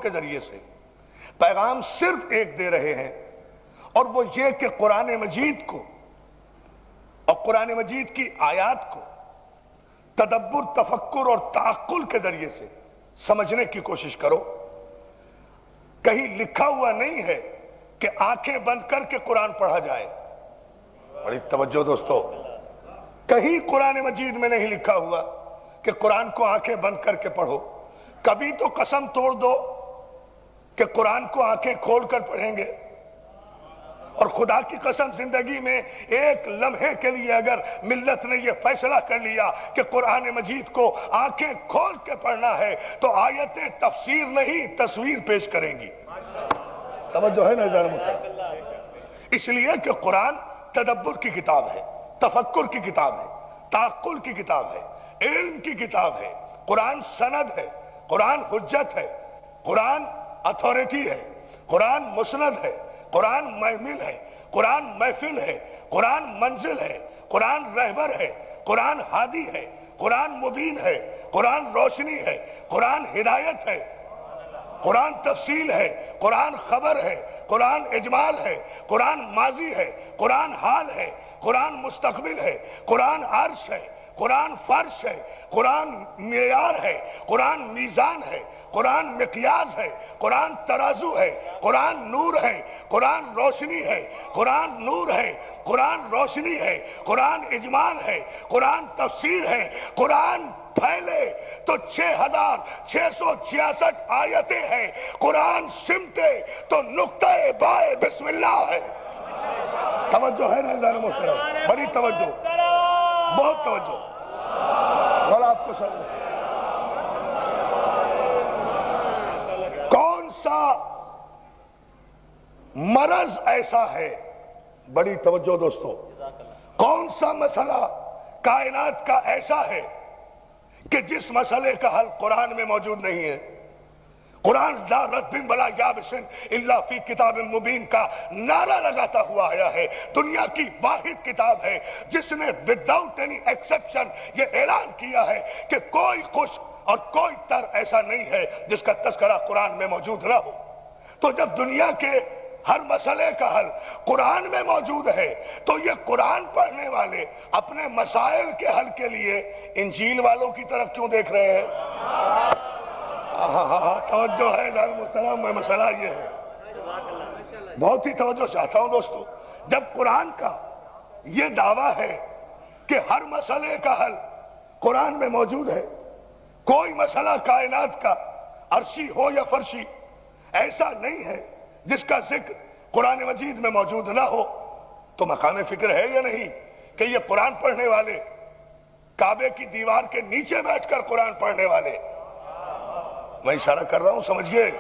کے ذریعے سے پیغام صرف ایک دے رہے ہیں، اور وہ یہ کہ قرآن مجید کو اور قرآن مجید کی آیات کو تدبر، تفکر اور تعقل کے ذریعے سے سمجھنے کی کوشش کرو۔ کہیں لکھا ہوا نہیں ہے کہ آنکھیں بند کر کے قرآن پڑھا جائے۔ بڑی توجہ دوستو، کہیں قرآن مجید میں نہیں لکھا ہوا کہ قرآن کو آنکھیں بند کر کے پڑھو۔ کبھی تو قسم توڑ دو کہ قرآن کو آنکھیں کھول کر پڑھیں گے، اور خدا کی قسم زندگی میں ایک لمحے کے لیے اگر ملت نے یہ فیصلہ کر لیا کہ قرآن مجید کو آنکھیں کھول کے پڑھنا ہے تو آیتیں تفسیر نہیں تصویر پیش کریں گی۔ توجہ ہے نا ذرا محترم؟ اس لیے کہ قرآن تدبر کی کتاب ہے، تفکر کی کتاب ہے، تعقل کی کتاب ہے، علم کی کتاب ہے۔ قرآن سند ہے، قرآن حجت ہے، قرآن اتھارٹی ہے، قرآن مسند ہے، قرآن محمل ہے، قرآن محفل ہے، قرآن منزل ہے، قرآن رہبر ہے، قرآن ہادی ہے، قرآن مبین ہے، قرآن روشنی ہے، قرآن ہدایت ہے، قرآن تفصیل ہے، قرآن خبر ہے، قرآن اجمال ہے، قرآن ماضی ہے، قرآن حال ہے، قرآن مستقبل ہے، قرآن عرش ہے، قرآن فرش ہے، قرآن معیار ہے، قرآن میزان ہے، قرآن مقیاس ہے، قرآن ترازو ہے، قرآن نور ہے، قرآن روشنی ہے، قرآن نور ہے، قرآن روشنی ہے، قرآن اجمال ہے، قرآن تفسیر ہے۔ قرآن پھیلے تو 6666 آیتیں ہیں، قرآن سمٹے تو نقطہ بائے بسم اللہ ہے۔ توجہ ہے نا محترم؟ بڑی توجہ، بہت توجہ، مولا آپ کو سمجھ۔ کون سا مرض ایسا ہے، بڑی توجہ دوستو، کون سا مسئلہ کائنات کا ایسا ہے کہ جس مسئلے کا حل قرآن میں موجود نہیں ہے؟ قرآن لا رد ولا یابس الا فی کتاب مبین کا نعرہ لگاتا ہوا آیا ہے۔ دنیا کی واحد کتاب ہے جس نے وداؤٹ اینی ایکسیپشن یہ اعلان کیا ہے کہ کوئی خشک اور کوئی تر ایسا نہیں ہے جس کا تذکرہ قرآن میں موجود نہ ہو۔ تو جب دنیا کے ہر مسئلے کا حل قرآن میں موجود ہے تو یہ قرآن پڑھنے والے اپنے مسائل کے حل کے لیے انجیل والوں کی طرف کیوں دیکھ رہے ہیں؟ توجہ ہے ذرا محترم، میں مسئلہ یہ ہے، بہت ہی توجہ چاہتا ہوں دوستو۔ جب قرآن کا یہ دعویٰ ہے کہ ہر مسئلے کا حل قرآن میں موجود ہے، کوئی مسئلہ کائنات کا عرشی ہو یا فرشی ایسا نہیں ہے جس کا ذکر قرآن مجید میں موجود نہ ہو، تو مقام فکر ہے یا نہیں کہ یہ قرآن پڑھنے والے، کعبے کی دیوار کے نیچے بیٹھ کر قرآن پڑھنے والے، میں اشارہ کر رہا ہوں سمجھئے،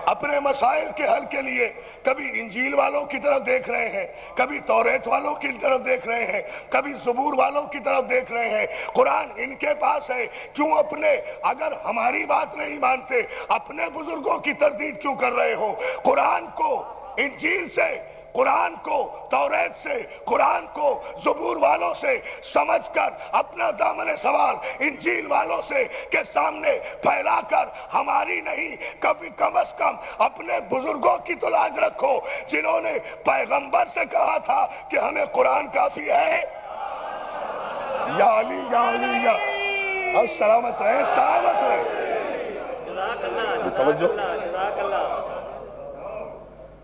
اپنے مسائل کے حل کے لیے کبھی انجیل والوں کی طرف دیکھ رہے ہیں، کبھی توریت والوں کی طرف دیکھ رہے ہیں، کبھی زبور والوں کی طرف دیکھ رہے ہیں۔ قرآن ان کے پاس ہے، کیوں اپنے، اگر ہماری بات نہیں مانتے اپنے بزرگوں کی تردید کیوں کر رہے ہو؟ قرآن کو انجیل سے، قرآن کو توریت سے، قرآن کو زبور والوں سے سمجھ کر اپنا دامن سوال انجیل والوں سے کے سامنے پھیلا کر ہماری نہیں، کبھی کم از کم اپنے بزرگوں کی تو لاج رکھو جنہوں نے پیغمبر سے کہا تھا کہ ہمیں قرآن کافی ہے۔ یا علی یا علی یا سلامت رہے، سلامت رہے۔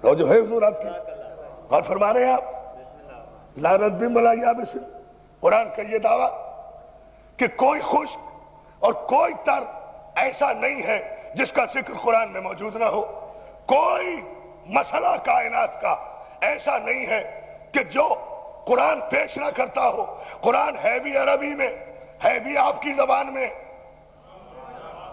توجہ ہے حضور آپ کی، اور فرما رہے ہیں آپ لا رد ولا یابس، قرآن کا یہ دعویٰ کہ کوئی خشک اور کوئی تر ایسا نہیں ہے جس کا ذکر قرآن میں موجود نہ ہو، کوئی مسئلہ کائنات کا ایسا نہیں ہے کہ جو قرآن پیش نہ کرتا ہو۔ قرآن ہے بھی عربی میں، ہے بھی آپ کی زبان میں،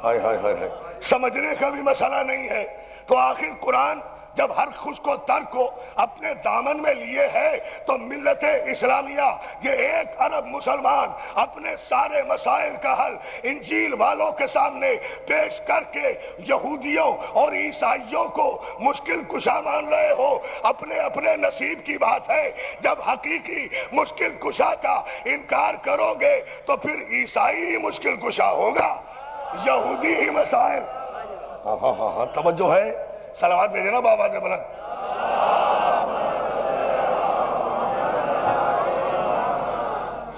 ہائے ہائے ہائے، سمجھنے کا بھی مسئلہ نہیں ہے۔ تو آخر قرآن جب ہر خشک و تر کو اپنے دامن میں لیے ہے تو ملت اسلامیہ، یہ ایک عرب مسلمان اپنے سارے مسائل کا حل انجیل والوں کے سامنے پیش کر کے یہودیوں اور عیسائیوں کو مشکل کشا مان رہے ہو، اپنے اپنے نصیب کی بات ہے۔ جب حقیقی مشکل کشا کا انکار کرو گے تو پھر عیسائی ہی مشکل کشا ہوگا، یہودی ہی مسائل۔ ہاں ہاں ہاں ہاں توجہ ہے، صلوات بھیجے نا بابا سے بلند.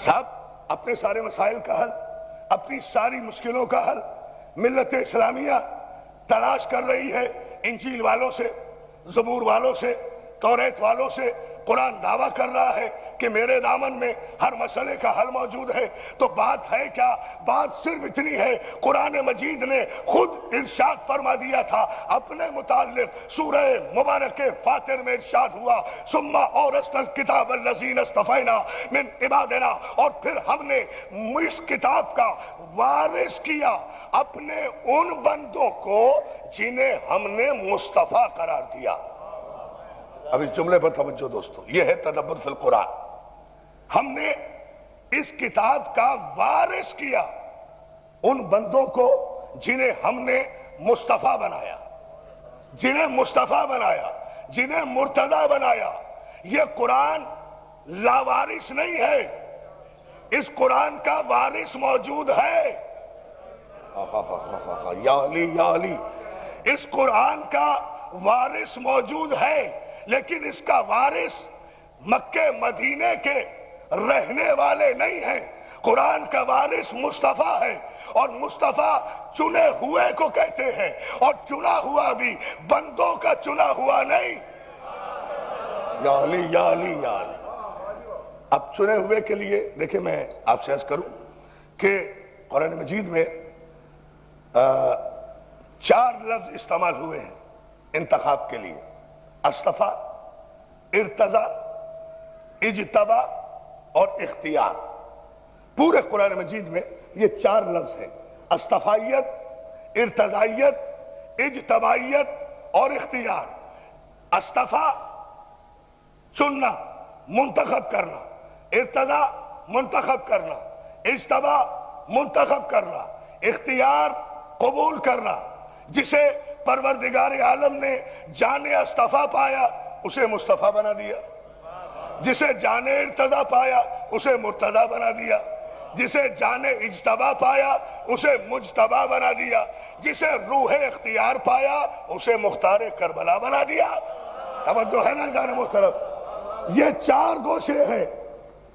صاحب اپنے سارے مسائل کا حل، اپنی ساری مشکلوں کا حل ملت اسلامیہ تلاش کر رہی ہے. انجیل والوں سے، زبور والوں سے، توریت والوں سے. قرآن دعویٰ کر رہا ہے کہ میرے دامن میں ہر مسئلے کا حل موجود ہے. تو بات ہے کیا؟ بات صرف اتنی ہے، قرآن مجید نے خود ارشاد فرما دیا تھا اپنے متعلق. سورہ مبارک فاتر میں ارشاد ہوا ثم اورثنا الکتاب الذین اصطفینا من عبادنا، اور پھر ہم نے اس کتاب کا وارث کیا اپنے ان بندوں کو جنہیں ہم نے مصطفیٰ قرار دیا. اب اس جملے پر توجہ دوستو، یہ ہے تدبر فی القرآن. ہم نے اس کتاب کا وارث کیا ان بندوں کو جنہیں ہم نے مصطفیٰ بنایا، جنہیں مصطفیٰ بنایا، جنہیں مرتضی بنایا. یہ قرآن لاوارث نہیں ہے، اس قرآن کا وارث موجود ہے. یا علی یا علی، اس قرآن کا وارث موجود ہے، لیکن اس کا وارث مکہ مدینے کے رہنے والے نہیں ہیں. قرآن کا وارث مصطفیٰ ہے، اور مصطفیٰ چنے ہوئے کو کہتے ہیں، اور چنا ہوا بھی بندوں کا چنا ہوا نہیں. یا علی یا علی یا علی. اب چنے ہوئے کے لیے دیکھیں میں آپ سے عرض کروں کہ قرآن مجید میں 4 لفظ استعمال ہوئے ہیں انتخاب کے لیے: اصطفیٰ، ارتضیٰ، اجتبا اور اختیار. پورے قرآن مجید میں یہ 4 لفظ ہیں: اصطفائیت، ارتضائیت، اجتبائیت اور اختیار. اصطفیٰ چننا، منتخب کرنا، ارتضیٰ منتخب کرنا، اجتبا منتخب کرنا، اختیار قبول کرنا. جسے پروردگار عالم نے جان اصطفیٰ پایا اسے مصطفیٰ بنا دیا، جسے جان ارتضیٰ پایا اسے مرتضیٰ بنا دیا، جسے جان اجتبا پایا اسے مجتبا بنا دیا، جسے روح اختیار پایا اسے مختار کربلا بنا دیا. توجہ ہے نا جان محترم؟ یہ 4 گوشے ہیں.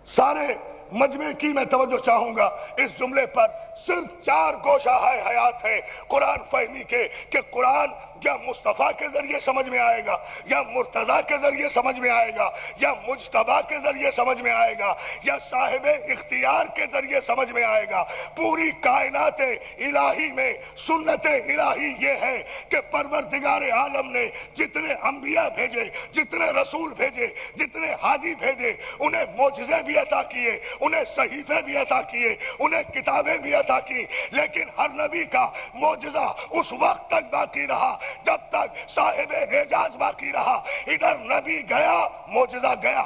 سارے مجمع کی میں توجہ چاہوں گا اس جملے پر. صرف 4 گوشہ حیات ہے قرآن فہمی کے، کہ قرآن یا مصطفیٰ کے ذریعے سمجھ میں آئے گا، یا مرتضیٰ کے ذریعے سمجھ میں آئے گا، یا مجتبیٰ کے ذریعے سمجھ میں آئے گا، یا صاحب اختیار کے ذریعے سمجھ میں آئے گا. پوری کائنات الہی میں سنت الہی یہ ہے کہ پروردگار عالم نے جتنے انبیاء بھیجے، جتنے رسول بھیجے، جتنے ہادی بھیجے، انہیں معجزے بھی عطا کیے، انہیں صحیفے بھی عطا کیے، انہیں کتابیں بھی عطا کی. لیکن ہر نبی کا معجزہ اس وقت تک باقی رہا جب تک صاحب اعجاز باقی رہا. ادھر نبی گیا، معجزہ گیا.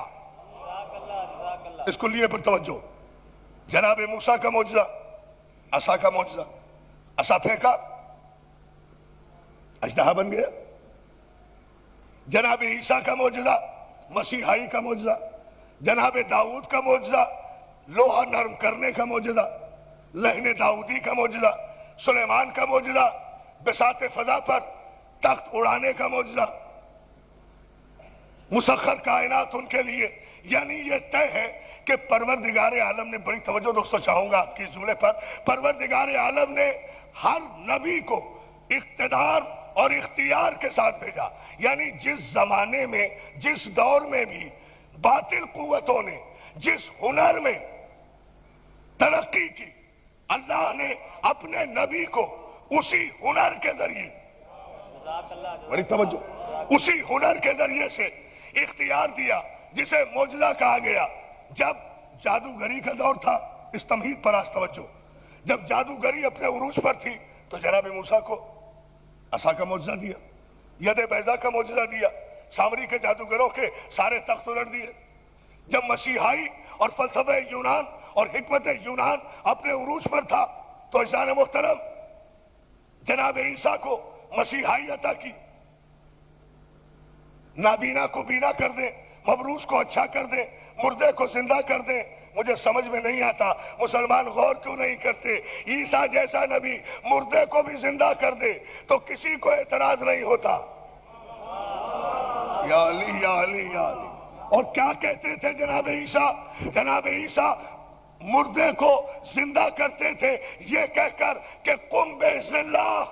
اس کلیے پر توجہ. جناب موسیٰ کا معجزہ، عصا کا معجزہ، عصا پھینکا اژدہا بن گیا. جناب عیسیٰ کا معجزہ، مسیحائی کا معجزہ. جناب داؤد کا معجزہ، لوہا نرم کرنے کا معجزہ، لہن داؤدی کا معجزہ. سلیمان کا معجزہ، بساط فضا پر تخت اڑانے کا معجزہ. مسخر کائنات ان کے لیے. یعنی یہ طے ہے کہ پروردگار عالم نے، بڑی توجہ دوستو چاہوں گا آپ کی اس جملے پر، پروردگار عالم نے ہر نبی کو اقتدار اور اختیار کے ساتھ بھیجا. یعنی جس زمانے میں، جس دور میں بھی باطل قوتوں نے جس ہنر میں ترقی کی، اللہ نے اپنے نبی کو اسی ہنر کے ذریعے، بڑی توجہ، اسی ہنر کے ذریعے سے اختیار دیا جسے معجزہ کہا گیا. جب جادوگری کا دور تھا، اس تمہید پر آج توجہ، جب جادوگری اپنے عروج پر تھی تو جناب موسیٰ کو عصا کا معجزہ دیا، ید بیضا کا معجزہ دیا، سامری کے جادوگروں کے سارے تخت الٹ دیے. جب مسیحائی اور فلسفہ یونان اور حکمت یونان اپنے عروج پر تھا تو عزیزان محترم جناب عیسیٰ کو مسیحائی عطا کی. نابینا کو بینا کر دیں، مبروس کو اچھا کر دیں، مردے کو زندہ کر دیں، مجھے سمجھ میں نہیں آتا مسلمان غور کیوں نہیں کرتے، عیسیٰ جیسا نبی مردے کو بھی زندہ کر دے تو کسی کو اعتراض نہیں ہوتا۔ یا علی یا علی یا علی۔ اور کیا کہتے تھے جناب عیسیٰ؟ جناب عیسیٰ مردے کو زندہ کرتے تھے یہ کہہ کر کہ قم باذن اللہ،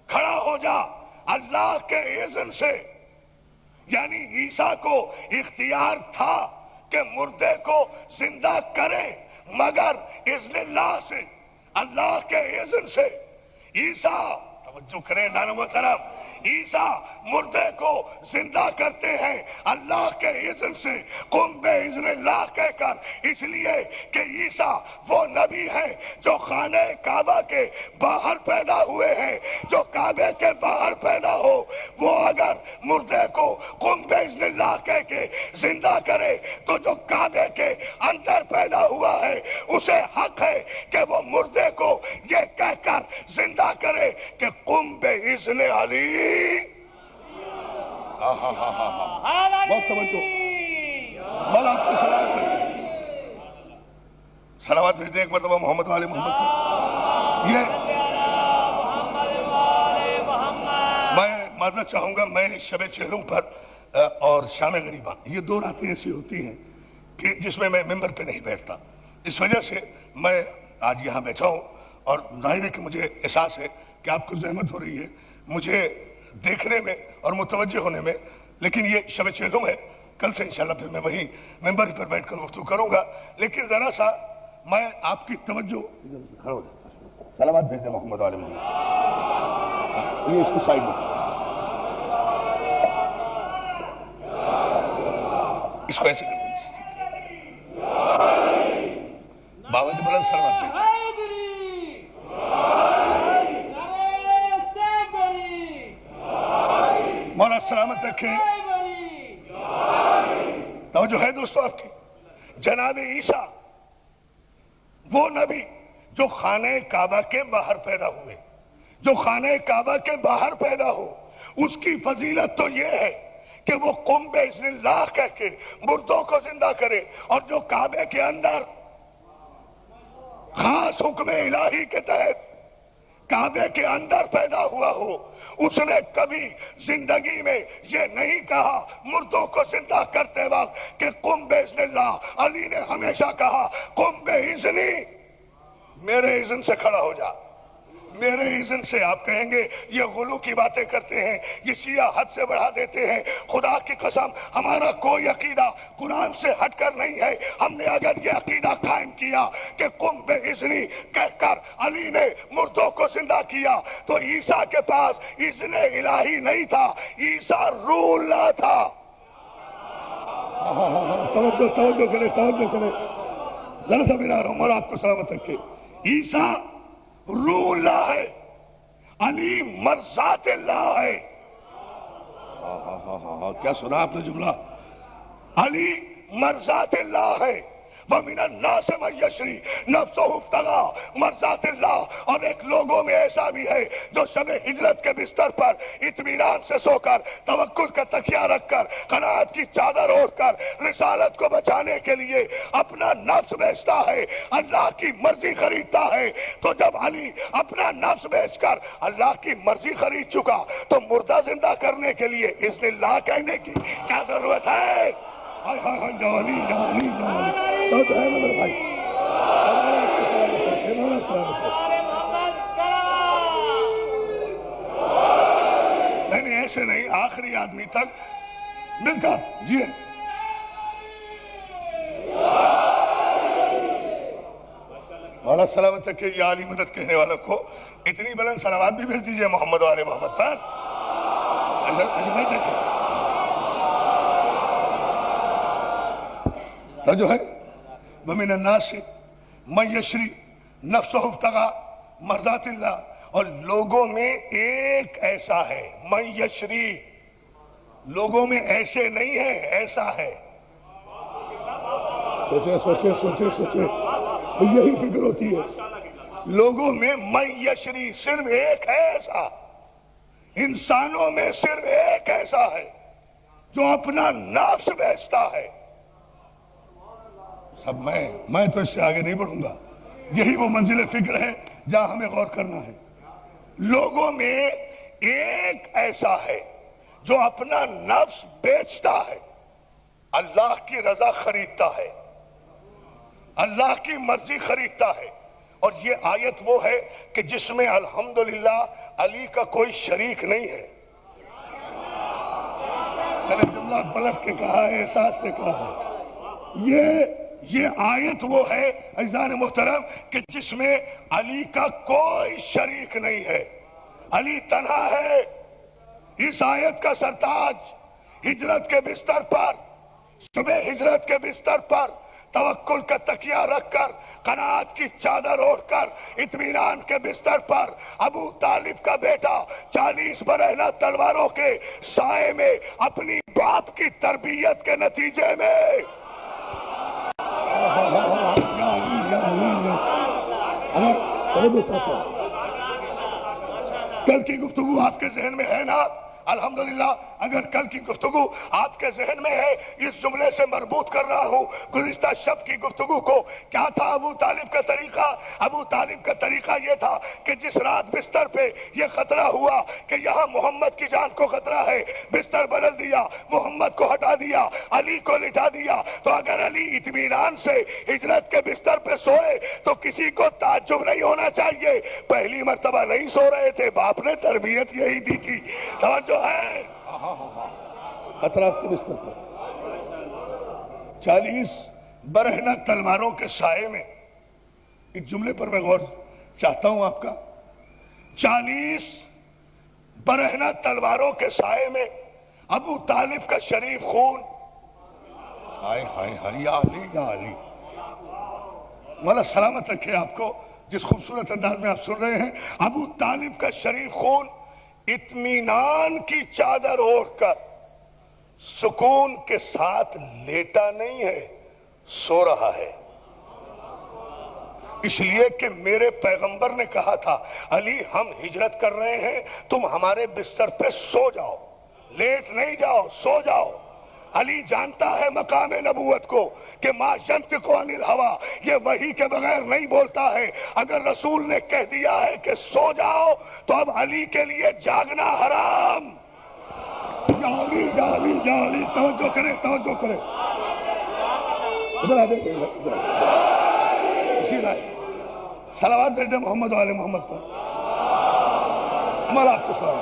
کھڑا ہو جا اللہ کے اذن سے۔ یعنی عیسیٰ کو اختیار تھا کہ مردے کو زندہ کرے مگر اذن اللہ سے، اللہ کے اذن سے۔ عیسیٰ، توجہ کریں نانا محترم، عیسیٰ مردے کو زندہ کرتے ہیں اللہ کے اذن سے، قم باذن اللہ کہہ کر، اس لیے کہ عیسیٰ وہ نبی ہیں جو خانہ کعبہ کے باہر پیدا ہوئے ہیں۔ جو کعبے کے باہر پیدا ہو وہ اگر مردے کو قم باذن اللہ کہہ کے زندہ کرے تو جو کعبے کے اندر پیدا ہوا ہے اسے حق ہے کہ وہ مردے کو یہ کہہ کر زندہ کرے کہ قم باذن علی۔ بہت توجہ، مولا آپ کو سلامت رکھے، سلامت بھیج دیں ایک مرتبہ محمد والے محمد پر۔ یہ میں معذرت چاہوں گا، میں شب چہروں پر اور شام غریبہ یہ دو راتیں ایسی ہوتی ہیں کہ جس میں ممبر پہ نہیں بیٹھتا، اس وجہ سے میں آج یہاں بیٹھا ہوں۔ اور ظاہر ہے کہ مجھے احساس ہے کہ آپ کو زحمت ہو رہی ہے مجھے دیکھنے میں اور متوجہ ہونے میں، لیکن یہ شب چہلم ہے، کل سے انشاءاللہ پھر میں وہیں ممبر پر بیٹھ کر گفتگو کروں گا۔ لیکن ذرا سا میں آپ کی توجہ، سلامات بھیج دیں محمد عالم، یہ اس کی سائڈ میں، اس کو ایسے کر دیں، بابا جی بلند سلامات بھیج دیں۔ مولا سلامت رکھے، توجہ ہے دوستو آپ کی۔ جناب عیسیٰ وہ نبی جو خانہ کعبہ کے باہر پیدا ہوئے، جو خانہ کعبہ کے باہر پیدا ہو، اس کی فضیلت تو یہ ہے کہ وہ قم باذن اللہ کہہ کے مردوں کو زندہ کرے، اور جو کعبے کے اندر خاص حکم الہی کے تحت کعبے کے اندر پیدا ہوا ہو، اس نے کبھی زندگی میں یہ نہیں کہا مردوں کو زندہ کرتے وقت کہ قم باذن اللہ۔ علی نے ہمیشہ کہا قم باذنی، میرے اذن سے کھڑا ہو جا، میرے اذن سے۔ آپ کہیں گے یہ غلو کی باتیں کرتے ہیں، یہ شیعہ حد سے بڑھا دیتے ہیں۔ خدا کی قسم ہمارا کوئی عقیدہ قرآن سے ہٹ کر نہیں ہے۔ ہم نے اگر یہ عقیدہ قائم کیا کہ قم باذنی کہہ کر علی نے مردوں کو زندہ کیا تو عیسیٰ کے پاس اذن الہی نہیں تھا، عیسیٰ روح اللہ تھا۔ توجہ کرے، توجہ کرے، ذرا سا بنا رہا ہوں، مولا آپ کو سلامت رکھے۔ عیسیٰ روح اللہ ہے، علی مرضات اللہ ہے۔ کیا سنا آپ نے جملہ؟ علی مرضات اللہ ہے۔ وَمِنَ النَّاسِ مَن يَشْرِي نَفْسَهُ ابْتِغَاءَ مرضات اللہ۔ اور ایک لوگوں میں ایسا بھی ہے جو شب ہجرت کے بستر پر اطمینان سے سو کر، توکل کا تکیہ رکھ کر، قناعت کی چادر اوڑھ کر رسالت کو بچانے کے لیے اپنا نفس بیچتا ہے، اللہ کی مرضی خریدتا ہے۔ تو جب علی اپنا نفس بیچ کر اللہ کی مرضی خرید چکا تو مردہ زندہ کرنے کے لیے اذن اللہ کہنے کی کیا ضرورت ہے؟ جوانی جوانی جوانی تو ہے نا میرے بھائی، نہیں ایسے نہیں، آخری آدمی تک مل کر جی۔ مولا سلامت ہے کہ یا علی مدد کہنے والوں کو اتنی بلند صلوات بھی بھیج دیجئے محمد والے محمد پر۔ میں دیکھیں تو جو ہے وَمِنَ النَّاسِ مَن يَشْرِي نَفْسَهُ ابْتِغَاءَ مرضات اللہ۔ اور لوگوں میں ایک ایسا ہے، من یشری، لوگوں میں ایسے نہیں ہے، ایسا ہے۔ سوچے سوچے سوچے سوچے، یہی فکر ہوتی ہے لوگوں میں۔ من یشری، صرف ایک ہے ایسا، انسانوں میں صرف ایک ایسا ہے جو اپنا نفس بیچتا ہے۔ سب میں تو اس سے آگے نہیں بڑھوں گا. یہی وہ منزل فکر ہے جہاں ہمیں غور کرنا ہے. لوگوں میں ایک ایسا ہے جو اپنا نفس بیچتا ہے، اللہ کی رضا خریدتا ہے، اللہ کی مرضی خریدتا ہے. اور یہ آیت وہ ہے کہ جس میں الحمدللہ علی کا کوئی شریک نہیں ہے. میں نے جملہ پلٹ کے کہا ہے، احساس سے کہا ہے. یہ آیت وہ ہے عزیزان محترم کہ جس میں علی کا کوئی شریک نہیں ہے، علی تنہا ہے. اس آیت کا سرتاج ہجرت کے بستر پر، شب ہجرت کے بستر پر توکل کا تکیہ رکھ کر، قناعت کی چادر اوڑھ کر، اطمینان کے بستر پر ابو طالب کا بیٹا 40 برہنہ تلواروں کے سائے میں اپنی باپ کی تربیت کے نتیجے میں کل کی گفتگو آپ کے ذہن میں ہے نا؟ الحمدللہ اگر کل کی گفتگو آپ کے ذہن میں ہے، اس جملے سے مربوط کر رہا ہوں گزشتہ شب کی گفتگو کو. کیا تھا ابو طالب کا طریقہ؟ ابو طالب کا طریقہ یہ تھا کہ جس رات بستر پہ یہ خطرہ ہوا کہ یہاں محمد کی جان کو خطرہ ہے، بستر بدل دیا، محمد کو ہٹا دیا، علی کو لٹا دیا. تو اگر علی اطمینان سے ہجرت کے بستر پہ سوئے تو کسی کو تعجب نہیں ہونا چاہیے. پہلی مرتبہ نہیں سو رہے تھے، باپ نے تربیت یہی دی تھی. توجہ ہے؟ خطرات کے بستر پر 40 برہنہ تلواروں کے سائے میں. ایک جملے پر میں غور چاہتا ہوں آپ کا. 40 برہنہ تلواروں کے سائے میں ابو طالب کا شریف خون. ہائے ہائے ہائے، یا علی یا علی. مولا سلامت رکھے آپ کو جس خوبصورت انداز میں آپ سن رہے ہیں. ابو طالب کا شریف خون اطمینان کی چادر اوڑھ کر سکون کے ساتھ لیٹا نہیں ہے، سو رہا ہے. اس لیے کہ میرے پیغمبر نے کہا تھا علی ہم ہجرت کر رہے ہیں، تم ہمارے بستر پہ سو جاؤ، لیٹ نہیں جاؤ، سو جاؤ. علی جانتا ہے مقام نبوت کو کہ ما ینطق عن الہوی، یہ وحی کے بغیر نہیں بولتا ہے. اگر رسول نے کہہ دیا ہے کہ سو جاؤ تو اب علی کے لیے جاگنا حرام. یا علی یا علی یا علی، توجہ کرے توجہ کرے. ادھر آ جائے اسی لائے صلوات بھیج دے محمد و آل محمد پر. ہمارا آپ کو سلام.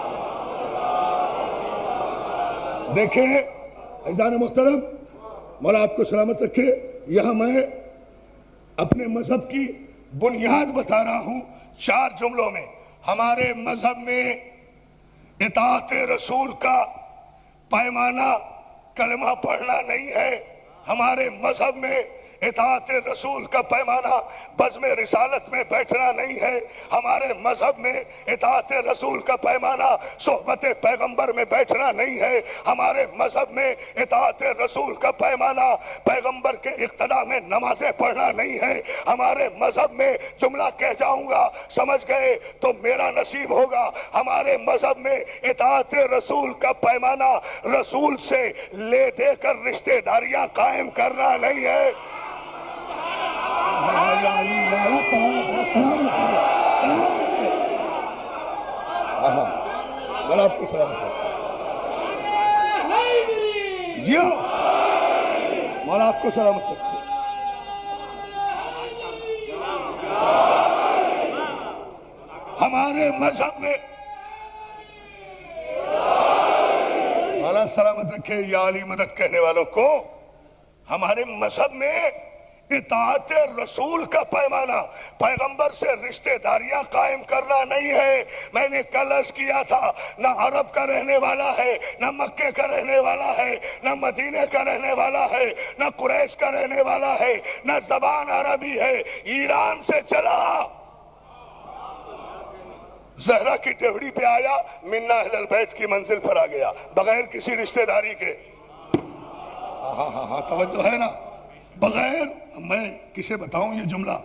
دیکھیں عزیزان محترم، مولا آپ کو سلامت رکھے. یہاں میں اپنے مذہب کی بنیاد بتا رہا ہوں 4 جملوں میں. ہمارے مذہب میں اطاعت رسول کا پیمانہ کلمہ پڑھنا نہیں ہے. ہمارے مذہب میں اطاعت رسول کا پیمانہ بزم رسالت میں بیٹھنا نہیں ہے. ہمارے مذہب میں اطاعت رسول کا پیمانہ صحبت پیغمبر میں بیٹھنا نہیں ہے. ہمارے مذہب میں اطاعت رسول کا پیمانہ پیغمبر کے اقتداء میں نمازیں پڑھنا نہیں ہے. ہمارے مذہب میں جملہ کہہ جاؤں گا، سمجھ گئے تو میرا نصیب ہوگا. ہمارے مذہب میں اطاعت رسول کا پیمانہ رسول سے لے دے کر رشتہ داریاں قائم کرنا نہیں ہے. جیو مولا آپ کو سلامت رکھے. ہمارے مذہب میں مولا سلامت رکھے یا علی مدد کہنے والوں کو. ہمارے مذہب میں اطاعت رسول کا پیمانہ پیغمبر سے رشتہ داریاں قائم کرنا نہیں ہے. میں نے کل عرض کیا تھا نہ عرب کا رہنے والا ہے، نہ مکے کا رہنے والا ہے، نہ مدینے کا رہنے والا ہے، نہ قریش کا رہنے والا ہے، نہ زبان عربی ہے. ایران سے چلا زہرا کی ڈیوڑی پہ آیا، منا اہل البیت کی منزل پر آ گیا بغیر کسی رشتہ داری کے. ہاں توجہ ہے نا. بغیر میں کسے بتاؤں یہ جملہ؟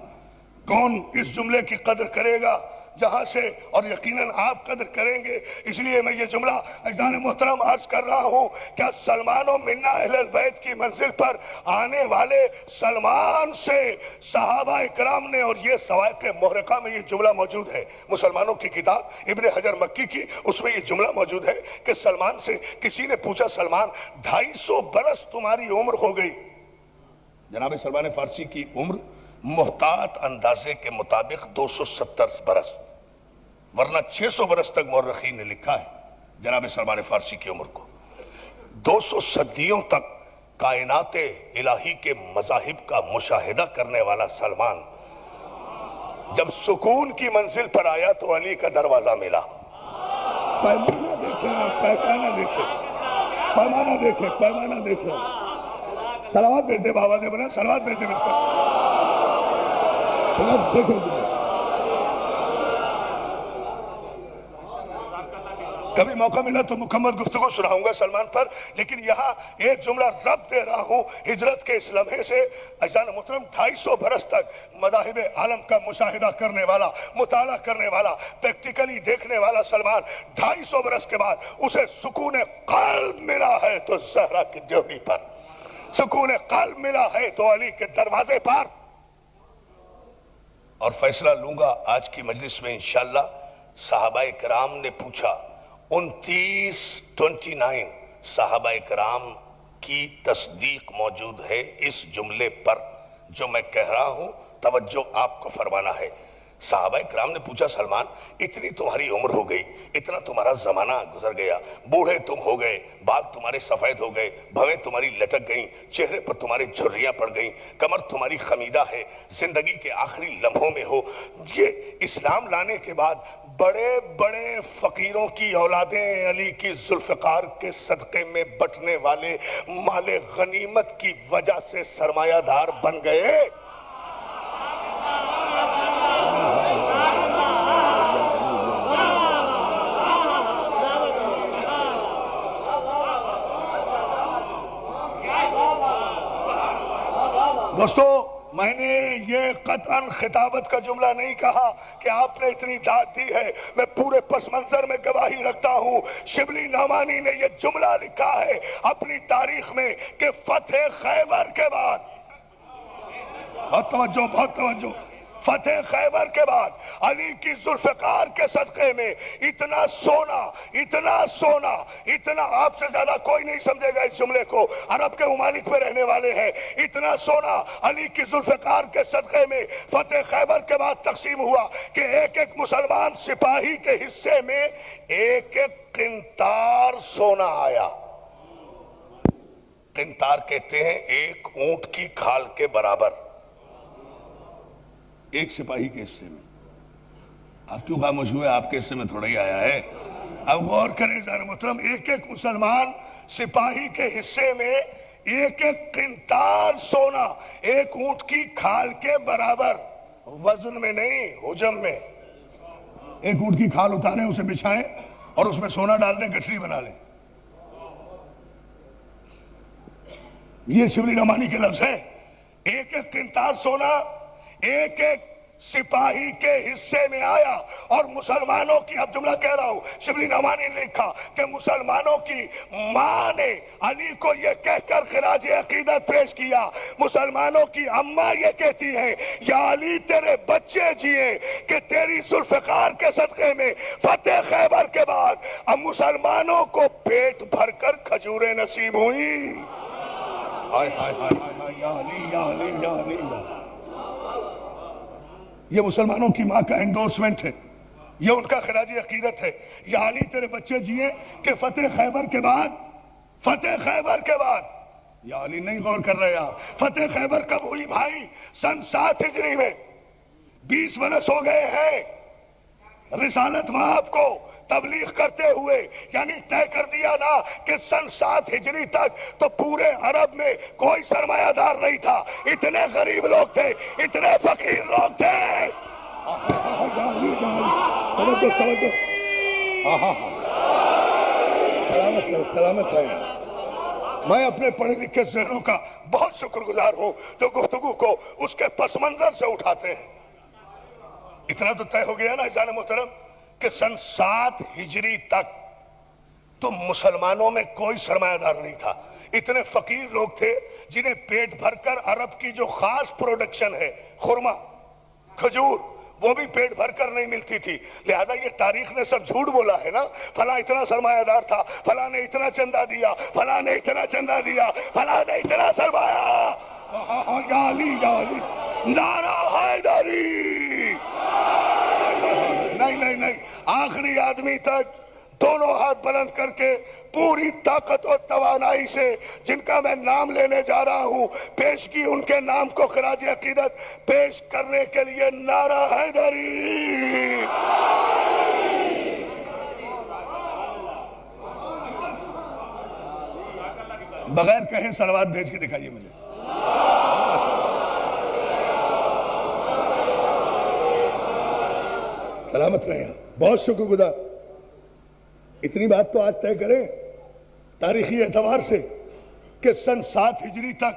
کون اس جملے کی قدر کرے گا جہاں سے اور یقیناً آپ قدر کریں گے، اس لیے میں یہ جملہ عزیزان محترم عرض کر رہا ہوں، کیا سلمان و منا اہل البیت کی منزل پر آنے والے سلمان سے صحابہ اکرام نے، اور یہ سوائق محرقہ میں یہ جملہ موجود ہے، مسلمانوں کی کتاب ابن حجر مکی کی، اس میں یہ جملہ موجود ہے کہ سلمان سے کسی نے پوچھا، سلمان 250 برس تمہاری عمر ہو گئی۔ جناب سلمان فارسی کی عمر محتاط اندازے کے مطابق 270 برس، ورنہ 600 برس تک مورخین نے لکھا ہے جناب سلمان فارسی کی عمر کو۔ 200 صدیوں تک کائنات الہی کے مذاہب کا مشاہدہ کرنے والا سلمان جب سکون کی منزل پر آیا تو علی کا دروازہ ملا۔ پیمانہ دیکھیں آپ، پیمانہ دیکھیں، پیمانہ دیکھیں، پیمانہ دیکھیں۔ صلوات بھیج دے بابا دے بنا، صلوات بھیج دے بنا، صلوات دیکھیں۔ کبھی موقع ملا تو مکمل گفتگو سناؤں گا سلمان پر، لیکن یہاں ایک جملہ رب دے رہا ہوں ہجرت کے اس لمحے سے۔ عزیزان محترم 250 برس تک مذاہب عالم کا مشاہدہ کرنے والا، مطالعہ کرنے والا، پریکٹیکلی دیکھنے والا سلمان 250 برس کے بعد اسے سکون قلب ملا ہے تو زہرا کی ڈیوٹی پر، سکون قلب ملا ہے تو علی کے دروازے پر۔ اور فیصلہ لوں گا آج کی مجلس میں انشاءاللہ۔ صحابہ کرام نے پوچھا، 29 صحابہ کرام کی تصدیق موجود ہے اس جملے پر جو میں کہہ رہا ہوں، توجہ آپ کو فرمانا ہے۔ صحابہ کرام نے پوچھا، سلمان اتنی تمہاری عمر ہو گئی، اتنا تمہارا زمانہ گزر گیا، بوڑھے تم ہو گئے، بال تمہارے سفید ہو گئے، بھویں تمہاری لٹک گئیں، چہرے پر تمہارے جھریاں پڑ گئیں، کمر تمہاری خمیدہ ہے، زندگی کے آخری لمحوں میں ہو۔ یہ اسلام لانے کے بعد بڑے بڑے فقیروں کی اولادیں علی کی ذوالفقار کے صدقے میں بٹنے والے مال غنیمت کی وجہ سے سرمایہ دار بن گئے۔ دوستو، میں نے یہ قطعاً خطابت کا جملہ نہیں کہا کہ آپ نے اتنی داد دی ہے، میں پورے پس منظر میں گواہی رکھتا ہوں۔ شبلی نعمانی نے یہ جملہ لکھا ہے اپنی تاریخ میں کہ فتح خیبر کے بعد، بہت توجہ، بہت توجہ، فتح خیبر کے بعد علی کی ذوالفقار کے صدقے میں اتنا سونا، اتنا سونا، اتنا، آپ سے زیادہ کوئی نہیں سمجھے گا اس جملے کو، عرب کے ممالک میں رہنے والے ہیں، اتنا سونا علی کی ذوالفقار کے صدقے میں فتح خیبر کے بعد تقسیم ہوا کہ ایک ایک مسلمان سپاہی کے حصے میں ایک ایک قنطار سونا آیا۔ قنطار کہتے ہیں ایک اونٹ کی کھال کے برابر، ایک سپاہی کے حصے میں۔ آپ کیوں خاموش ہوئے؟ آپ کے حصے میں تھوڑا ہی آیا ہے۔ اب غور کریں جان محترم، ایک ایک مسلمان سپاہی کے حصے میں ایک ایک قنطار سونا، ایک اونٹ کی کھال کے برابر، وزن میں نہیں، حجم میں۔ ایک اونٹ کی کھال اتاریں، اسے بچھائیں اور اس میں سونا ڈال دیں، گٹھری بنا لیں۔ یہ شبلی نعمانی کے لفظ ہیں۔ ایک ایک قنطار سونا ایک ایک سپاہی کے حصے میں آیا، اور مسلمانوں کی، اب جملہ کہہ رہا ہوں، شبلی نعمانی نے لکھا کہ مسلمانوں کی ماں نے علی کو یہ کہہ کر خراج عقیدت پیش کیا، مسلمانوں کی اماں یہ کہتی ہیں، یا علی تیرے بچے جیے کہ تیری ذوالفقار کے صدقے میں فتح خیبر کے بعد اب مسلمانوں کو پیٹ بھر کر کھجوریں نصیب ہوئیں۔ ہائے ہائے ہائے، یا علی، یا علی، یا علی، یا علی۔ یہ مسلمانوں کی ماں کا انڈورسمنٹ ہے، یہ ان کا خراج عقیدت ہے، یا علی تیرے بچے جیے کہ فتح خیبر کے بعد، فتح خیبر کے بعد، یا علی نہیں غور کر رہے آپ، فتح خیبر کب ہوئی بھائی؟ سن 7 ہجری میں، 20 برس ہو گئے ہیں رسالت مآب کو تبلیغ کرتے ہوئے، یعنی طے کر دیا نا کہ سن 7 ہجری تک تو پورے عرب میں کوئی سرمایہ دار نہیں تھا، اتنے غریب لوگ تھے، اتنے فقیر لوگ تھے۔ سلامت رہے، سلامت رہے۔ میں اپنے پڑھے لکھے ذہنوں کا بہت شکر گزار ہوں جو گفتگو کو اس کے پس منظر سے اٹھاتے ہیں۔ اتنا تو طے ہو گیا نا عزیزان محترم کہ سن 7 ہجری تک تو مسلمانوں میں کوئی سرمایہ دار نہیں تھا. اتنے فقیر لوگ تھے جنہیں پیٹ بھر کر عرب کی جو خاص پروڈکشن ہے خرما کھجور وہ بھی پیٹ بھر کر نہیں ملتی تھی. لہذا یہ تاریخ نے سب جھوٹ بولا ہے نا. فلاں اتنا سرمایہ دار تھا, فلاں نے اتنا چندہ دیا, فلاں نے اتنا چندہ دیا, فلاں نے اتنا سرمایہ. یا علی یا علی نعرہ حیدری. نہیں نہیں نہیں, آخری آدمی تک دونوں ہاتھ بلند کر کے پوری طاقت اور توانائی سے جن کا میں نام لینے جا رہا ہوں پیش کی ان کے نام کو خراج عقیدت پیش کرنے کے لیے نعرہ حیدری. بغیر کہیں صلوات بھیج کے دکھائیے مجھے. سلامت رہیں, بہت شکر گزار. اتنی بات تو آج طے کریں تاریخی اعتبار سے کہ سن 7 ہجری تک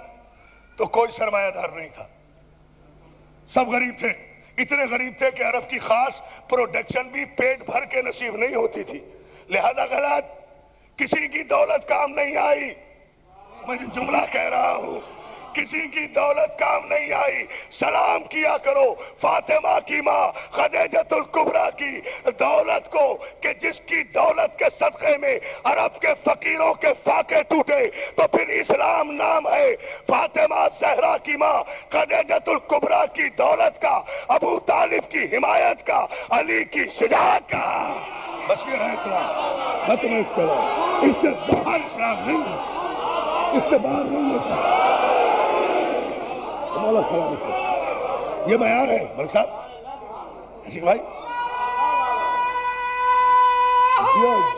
تو کوئی سرمایہ دار نہیں تھا, سب غریب تھے. اتنے غریب تھے کہ عرب کی خاص پروڈکشن بھی پیٹ بھر کے نصیب نہیں ہوتی تھی. لہذا غلط, کسی کی دولت کام نہیں آئی. میں جملہ کہہ رہا ہوں, کسی کی دولت کام نہیں آئی. سلام کیا کرو فاطمہ کی ماں خدیجۃ الکبریٰ کی دولت کو کہ جس کی دولت کے صدقے میں عرب کے فقیروں کے فاقے ٹوٹے. تو پھر اسلام نام ہے فاطمہ زہرا کی ماں خدیجۃ الکبریٰ کی دولت کا, ابو طالب کی حمایت کا, علی کی شجاعت کا. بس یہ ہے اسلام, ختم ہے اس کا. اس سے باہر اسلام نہیں ہے, اس سے باہر نہیں ہوتا. یہ معیار ہے ملک صاحب. عشق بھائی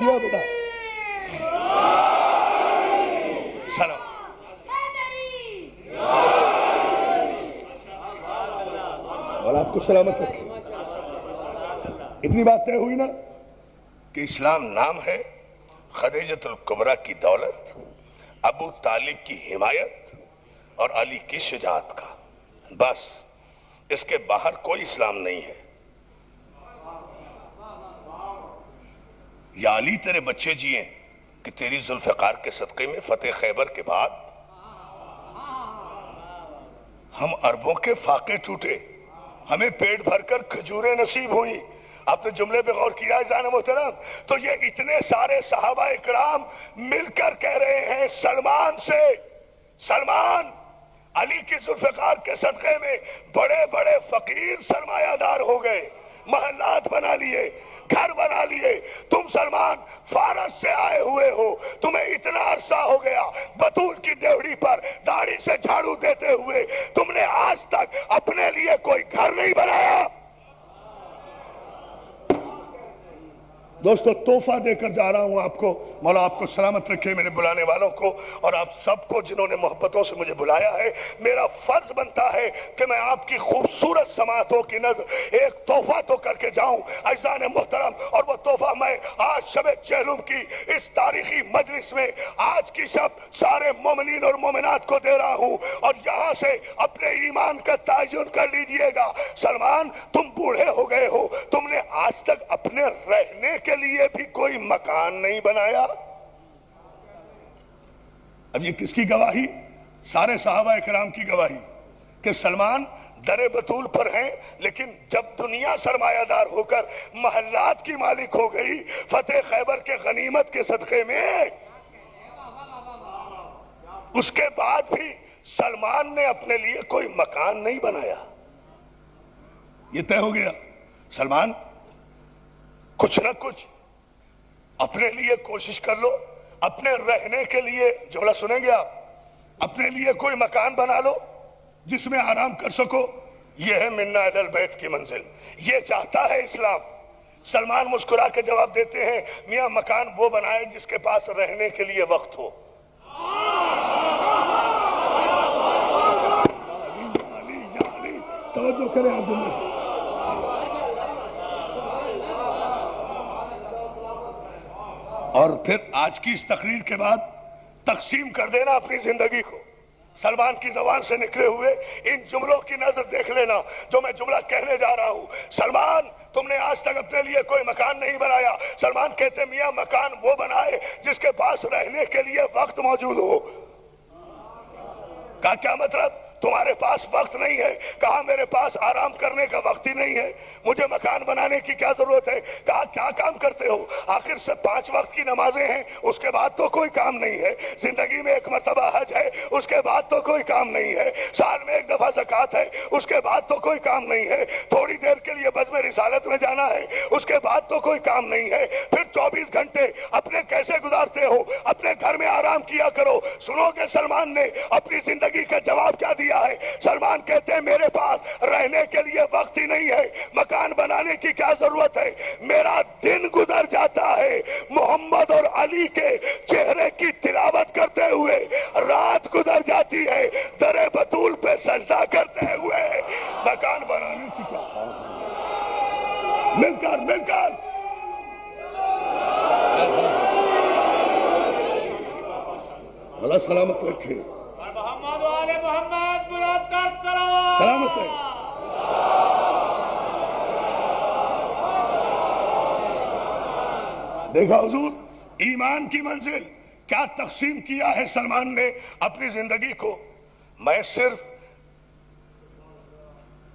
جیو بیٹا سلام. اور آپ کو سلامت رکھے. اتنی بات طے ہوئی نا کہ اسلام نام ہے خدیجۃ الکبریٰ کی دولت, ابو طالب کی حمایت اور علی کی شجاعت کا. بس اس کے باہر کوئی اسلام نہیں ہے. یا علی تیرے بچے جیے کہ تیری ذوالفقار کے صدقے میں فتح خیبر کے بعد ہم عربوں کے فاقے ٹوٹے, ہمیں پیٹ بھر کر کھجوریں نصیب ہوئی. آپ نے جملے پہ غور کیا عزیزان محترم؟ تو یہ اتنے سارے صحابہ اکرام مل کر کہہ رہے ہیں سلمان سے, سلمان علی کی ذوالفقار کے صدقے میں بڑے بڑے فقیر سرمایہ دار ہو گئے, محلات بنا لیے, گھر بنا لیے. تم سلمان فارس سے آئے ہوئے ہو, تمہیں اتنا عرصہ ہو گیا بطول کی ڈیوڑی پر داڑھی سے جھاڑو دیتے ہوئے, تم نے آج تک اپنے لیے کوئی گھر نہیں بنایا. دوستو تحفہ دے کر جا رہا ہوں آپ کو, مولا آپ کو سلامت رکھے, میرے بلانے والوں کو اور آپ سب کو جنہوں نے محبتوں سے مجھے بلایا ہے. میرا فرض بنتا ہے کہ میں آپ کی خوبصورت سماعتوں کی نظر ایک تحفہ تو کر کے جاؤں عزیزان محترم. اور وہ تحفہ میں آج شب چہلم کی اس تاریخی مجلس میں آج کی شب سارے مومنین اور مومنات کو دے رہا ہوں. اور یہاں سے اپنے ایمان کا تعین کر لیجئے گا. سلمان تم بوڑھے ہو گئے ہو, تم نے آج تک اپنے رہنے کے لیے بھی کوئی مکان نہیں بنایا. اب یہ کس کی گواہی؟ سارے صحابہ اکرام کی گواہی کہ سلمان در بطول پر ہیں, لیکن جب دنیا سرمایہ دار ہو کر محلات کی مالک ہو گئی فتح خیبر کے غنیمت کے صدقے میں, اس کے بعد بھی سلمان نے اپنے لیے کوئی مکان نہیں بنایا. یہ طے ہو گیا سلمان کچھ نہ کچھ اپنے لیے کوشش کر لو, اپنے رہنے کے لیے, جملہ سنیں گے آپ, اپنے لیے کوئی مکان بنا لو جس میں آرام کر سکو. یہ ہے منا اہل البیت کی منزل, یہ چاہتا ہے اسلام. سلمان مسکرا کے جواب دیتے ہیں میاں مکان وہ بنائے جس کے پاس رہنے کے لیے وقت ہو. توجہ کریں آپ جملے. اور پھر آج کی اس تقریر کے بعد تقسیم کر دینا اپنی زندگی کو. سلمان کی زبان سے نکلے ہوئے ان جملوں کی نظر دیکھ لینا جو میں جملہ کہنے جا رہا ہوں. سلمان تم نے آج تک اپنے لیے کوئی مکان نہیں بنایا. سلمان کہتے میاں مکان وہ بنائے جس کے پاس رہنے کے لیے وقت موجود ہو. کہا کیا مطلب؟ تمہارے پاس وقت نہیں ہے. کہا میرے پاس آرام کرنے کا وقت ہی نہیں ہے. مجھے مکان بنانے کی کیا ضرورت ہے؟ کہا کیا کام کرتے ہو؟ آخر سے 5 وقت کی نمازیں ہیں, اس کے بعد تو کوئی کام نہیں ہے. زندگی میں 1 مرتبہ حج ہے, اس کے بعد تو کوئی کام نہیں ہے. سال میں 1 دفعہ زکوٰۃ ہے, اس کے بعد تو کوئی کام نہیں ہے. تھوڑی دیر کے لیے بزم رسالت میں جانا ہے, اس کے بعد تو کوئی کام نہیں ہے. پھر 24 گھنٹے اپنے کیسے گزارتے ہو؟ اپنے گھر میں آرام کیا کرو. سنو گے سلمان نے اپنی زندگی کا جواب کیا دیا ہے. سلمان کہتے ہیں میرے پاس رہنے کے لیے وقت ہی نہیں ہے, مکان بنانے کی کیا ضرورت ہے؟ میرا دن گزر جاتا ہے محمد اور علی کے چہرے کی تلاوت کرتے ہوئے, رات گزر جاتی ہے در بطول پہ سجدہ کرتے ہوئے. مکان بنانے کی کیا مل کر اللہ سلامت رکھے. محمد و آل محمد بلند کر سلام. سلامت ہے. دیکھا حضور ایمان کی منزل کیا تقسیم کیا ہے سلمان نے اپنی زندگی کو. میں صرف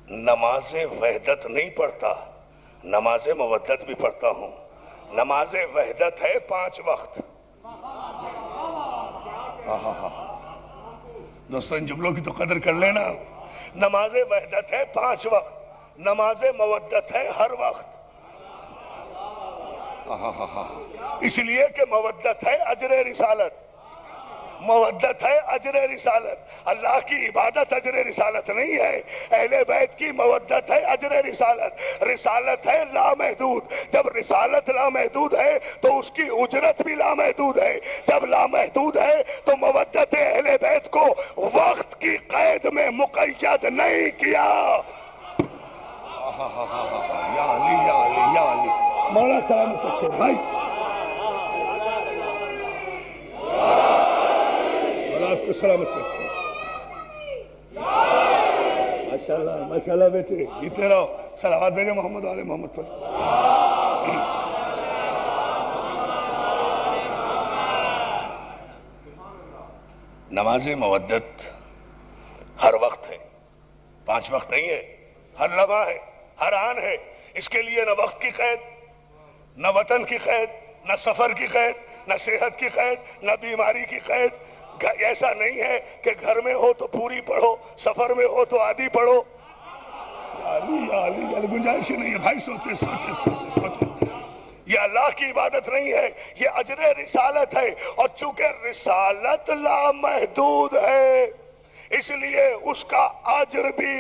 نماز وحدت نہیں پڑھتا, نماز مودت بھی پڑھتا ہوں. نماز وحدت ہے 5 وقت. دوستو ان جملوں کی تو قدر کر لینا. نماز وحدت ہے 5 وقت, نماز مودت ہے ہر وقت. اس لیے کہ مودت ہے اجر رسالت, مودت ہے اجر رسالت. اللہ کی عبادت اجر رسالت نہیں ہے, اہل بیت کی مودت ہے اجر رسالت. رسالت ہے لامحدود. جب رسالت لامحدود ہے تو اس کی اجرت بھی لامحدود ہے. جب لامحدود ہے تو مودت اہل بیت کو وقت کی قید میں مقید نہیں کیا. یا علی یا علی یا علی. مولا سلامت رکھے بھائی. آپ کو سلامت رکھے. ماشاءاللہ بیٹے جیتے رہو. صلوات بھیجے محمد آل محمد پر. نماز مودت ہر وقت ہے, 5 وقت نہیں ہے, ہر لمحہ ہے, ہر آن ہے. اس کے لیے نہ وقت کی قید, نہ وطن کی قید, نہ سفر کی قید, نہ صحت کی قید, نہ بیماری کی قید. ایسا نہیں ہے کہ گھر میں ہو تو پوری پڑھو, سفر میں ہو تو آدھی پڑھو. گنجائش نہیں ہے بھائی. سوچے یہ اللہ کی عبادت نہیں ہے, یہ اجر رسالت ہے. اور چونکہ رسالت لامحدود ہے اس لیے اس کا اجر بھی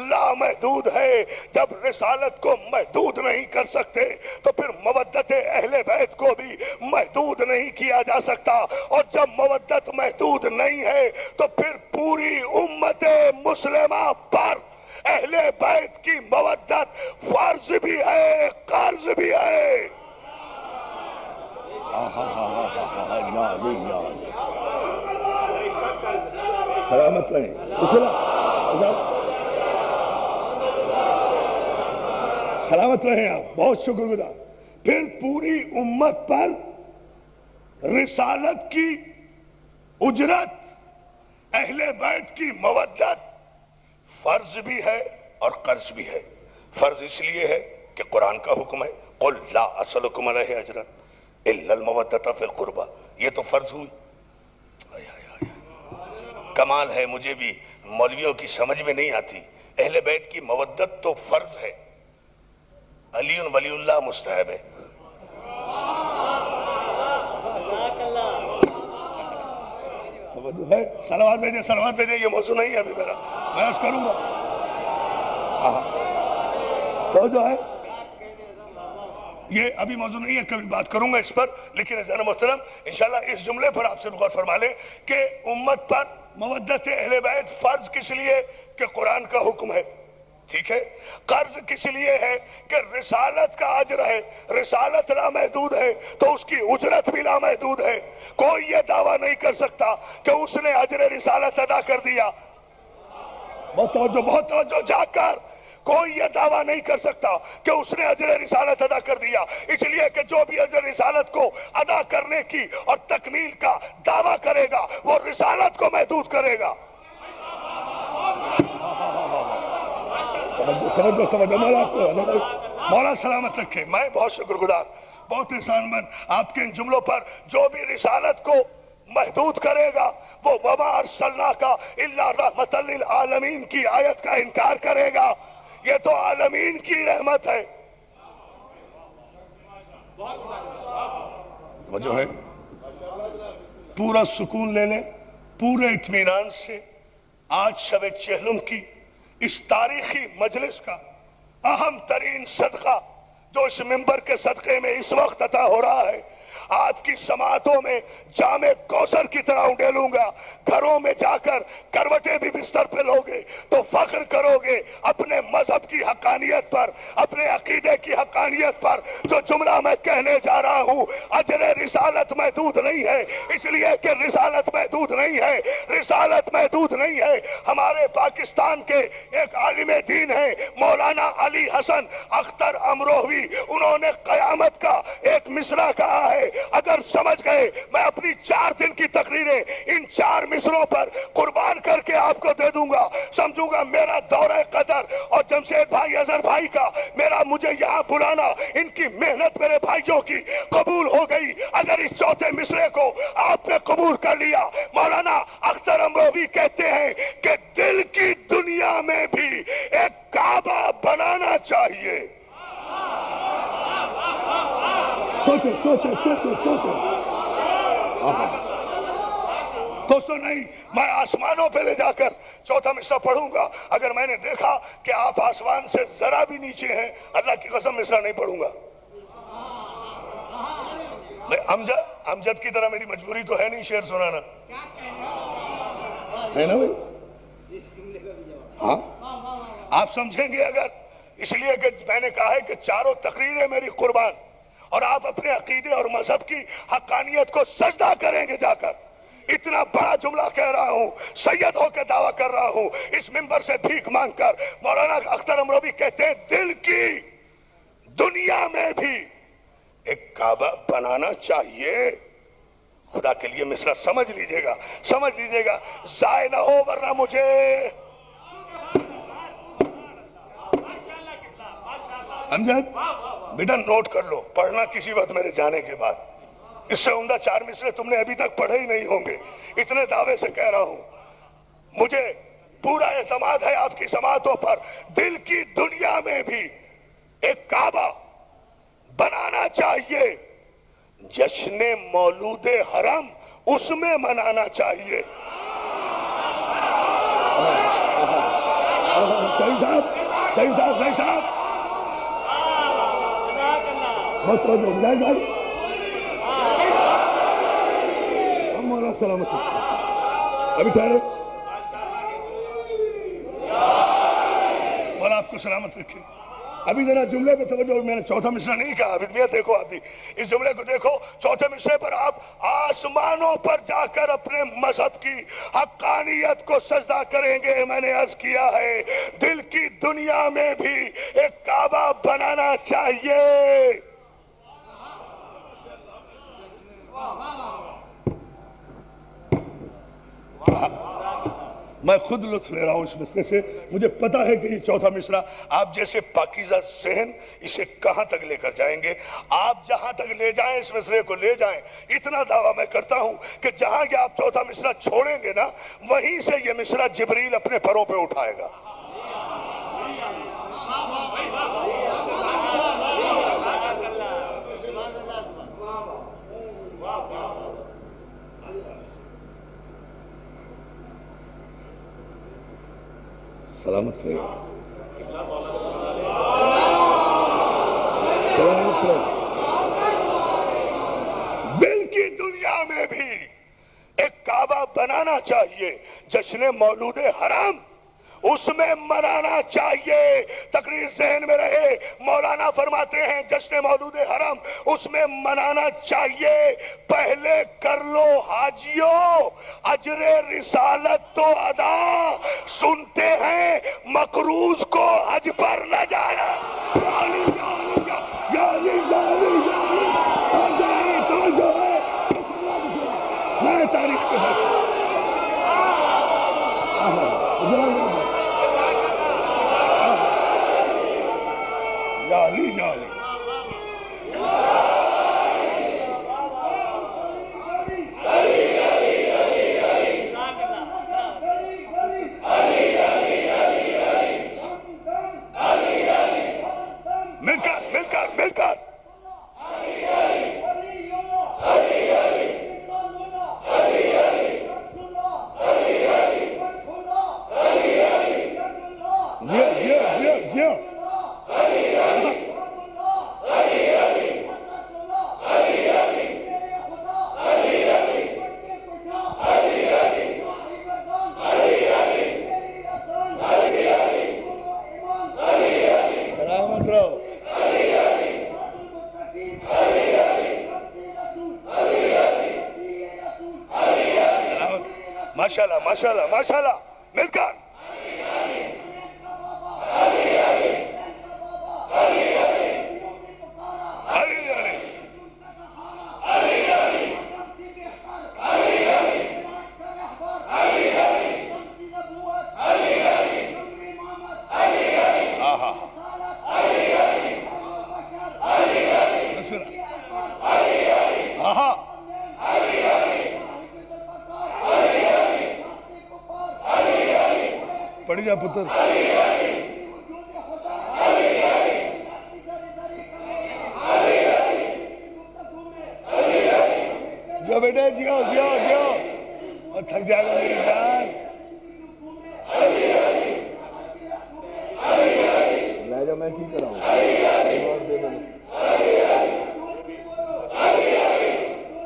لامحدود ہے. جب رسالت کو محدود نہیں کر سکتے تو پھر مودت اہل بیت کو بھی محدود نہیں کیا جا سکتا. اور جب مودت محدود نہیں ہے تو پھر پوری امت مسلمہ پر اہل بیت کی مودت فرض بھی ہے, قرض بھی ہے. سلامت رہیں. سلامت رہیں آپ, بہت شکر گزار. پھر پوری امت پر رسالت کی اجرت, اہل بیت کی مودت فرض بھی ہے اور قرض بھی ہے. فرض اس لیے ہے کہ قرآن کا حکم ہے قل لا اسألکم علیہ اجرا الا المودۃ فی القربى. یہ تو فرض ہوئی. کمال ہے, مجھے بھی مولویوں کی سمجھ میں نہیں آتی. اہل بیت کی مودت تو فرض ہے, علی ولی اللہ مستحب ہے. سلوات بھیجیں. یہ موضوع نہیں ہے ابھی میرا, میں عرض کروں گا. تو جو ہے یہ ابھی موضوع نہیں ہے, کبھی بات کروں گا اس پر. لیکن عزیزان محترم انشاءاللہ اس جملے پر آپ سے غور فرما لیں کہ امت پر مودت اہل بیت فرض کس لیے کہ قرآن کا حکم ہے. ٹھیک ہے، قرض کس لیے ہے کہ رسالت کا اجر ہے، رسالت لامحدود ہے تو اس کی اجرت بھی لامحدود ہے۔ کوئی یہ دعویٰ نہیں کر سکتا کہ اس نے اجر رسالت ادا کر دیا۔ بہت توجہ جا کر، کوئی یہ دعویٰ نہیں کر سکتا کہ اس نے اجر رسالت ادا کر دیا، اس لیے کہ جو بھی اجر رسالت کو ادا کرنے کی اور تکمیل کا دعویٰ کرے گا وہ رسالت کو محدود کرے گا۔ توجہ مولا سلامت رکھے۔ میں بہت شکر گزار، بہت احسان مند آپ کے ان جملوں پر۔ جو بھی رسالت کو محدود کرے گا وہ وما ارسلناک الا رحمۃ للعالمین کی آیت کا انکار کرے گا۔ یہ تو عالمین کی رحمت ہے۔ توجہ ہے، پورا سکون لے لیں، پورے اطمینان سے۔ آج شب چہلم کی اس تاریخی مجلس کا اہم ترین صدقہ جو اس منبر کے صدقے میں اس وقت عطا ہو رہا ہے، آپ کی سماعتوں میں جام کوثر کی طرح اڈیلوں گا۔ گھروں میں جا کر کروٹیں بھی بستر پہ لوگے تو فخر کرو گے اپنے مذہب کی حقانیت پر، اپنے عقیدے کی حقانیت پر۔ جو جملہ میں کہنے جا رہا ہوں، اجر رسالت محدود نہیں ہے، اس لیے کہ رسالت محدود نہیں ہے، رسالت محدود نہیں ہے۔ ہمارے پاکستان کے ایک عالم دین ہیں مولانا علی حسن اختر امروہوی، انہوں نے قیامت کا ایک مصرع کہا ہے۔ اگر سمجھ گئے، میں اپنی 4 دن کی تقریریں ان 4 مصروں پر قربان کر کے آپ کو دے دوں گا۔ سمجھوں گا میرا دورہ قدر اور جمشید بھائی اظہر بھائی کا، میرا مجھے یہاں بلانا، ان کی محنت میرے بھائیوں کی قبول ہو گئی۔ اگر اس 4تھے مصرے کو آپ نے قبول کر لیا، مولانا اختر امروہوی کہتے ہیں کہ دل کی دنیا میں بھی ایک کعبہ بنانا چاہیے۔ سوچو دوستو، نہیں میں آسمانوں پہ لے جا کر 4تھا مصرع پڑھوں گا۔ اگر میں نے دیکھا کہ آپ آسمان سے ذرا بھی نیچے ہیں، اللہ کی قسم مصرع نہیں پڑھوں گا۔ امجد کی طرح میری مجبوری تو ہے نہیں شعر سنانا، ہے نا بھائی؟ ہاں آپ سمجھیں گے اگر، اس لیے کہ میں نے کہا ہے کہ 4 تقریریں میری قربان، اور آپ اپنے عقیدے اور مذہب کی حقانیت کو سجدہ کریں گے جا کر۔ اتنا بڑا جملہ کہہ رہا ہوں، سید ہو کے دعویٰ کر رہا ہوں، اس منبر سے بھیک مانگ کر۔ مولانا اختر امروہوی کہتے ہیں دل کی دنیا میں بھی ایک کعبہ بنانا چاہیے۔ خدا کے لیے مصرع سمجھ لیجئے گا، سمجھ لیجئے گا، ضائع نہ ہو ورنہ مجھے۔ امجد بیٹا نوٹ کر لو، پڑھنا کسی وقت میرے جانے کے بعد۔ اس سے عمدہ 4 مصرے تم نے ابھی تک پڑھے ہی نہیں ہوں گے، اتنے دعوے سے کہہ رہا ہوں۔ مجھے پورا اعتماد ہے آپ کی سماعتوں پر۔ دل کی دنیا میں بھی ایک کعبہ بنانا چاہیے، جشن مولود حرم اس میں منانا چاہیے۔ صحیح صاحب، صحیح صاحب، صحیح صاحب، مولا سلامت ابھی ٹھہرے، مولا آپ کو سلامت رکھے۔ ابھی ذرا جملے پہ توجہ، میں نے 4تھا مصرع نہیں کہا، ابھی دیکھو آدھی اس جملے کو دیکھو۔ 4تھے مصرے پر آپ آسمانوں پر جا کر اپنے مذہب کی حقانیت کو سجدہ کریں گے۔ میں نے عرض کیا ہے دل کی دنیا میں بھی ایک کعبہ بنانا چاہیے۔ میں خود لطف لے رہا ہوں اس مصرے سے، مجھے پتا ہے کہ یہ 4تھا مصرع آپ جیسے پاکیزہ ذہن اسے کہاں تک لے کر جائیں گے۔ آپ جہاں تک لے جائیں اس مصرے کو لے جائیں۔ اتنا دعویٰ میں کرتا ہوں کہ جہاں یہ آپ 4تھا مصرع چھوڑیں گے نا، وہیں سے یہ مصرع جبریل اپنے پروں پہ اٹھائے گا۔ سلامت رہے، سلامت رہے۔ دل کی دنیا میں بھی ایک کعبہ بنانا چاہیے، جشن مولود حرام اس میں منانا چاہیے. تقریر ذہن میں رہے, مولانا فرماتے ہیں جشن مولود حرم اس میں منانا چاہیے. پہلے کر لو حاجیوں اجر رسالت تو ادا, سنتے ہیں مقروض کو حج پر نہ جانا. میں تاریخ کے بس جالی جالی مل کر سلامت رہو. ماشاءاللہ ماشاءاللہ ماشاءاللہ مل کر پڑھ جا پتر. جو بیٹے جیو اور تھک جائے گا میری جان. لے جا میں ٹھیک کراؤں.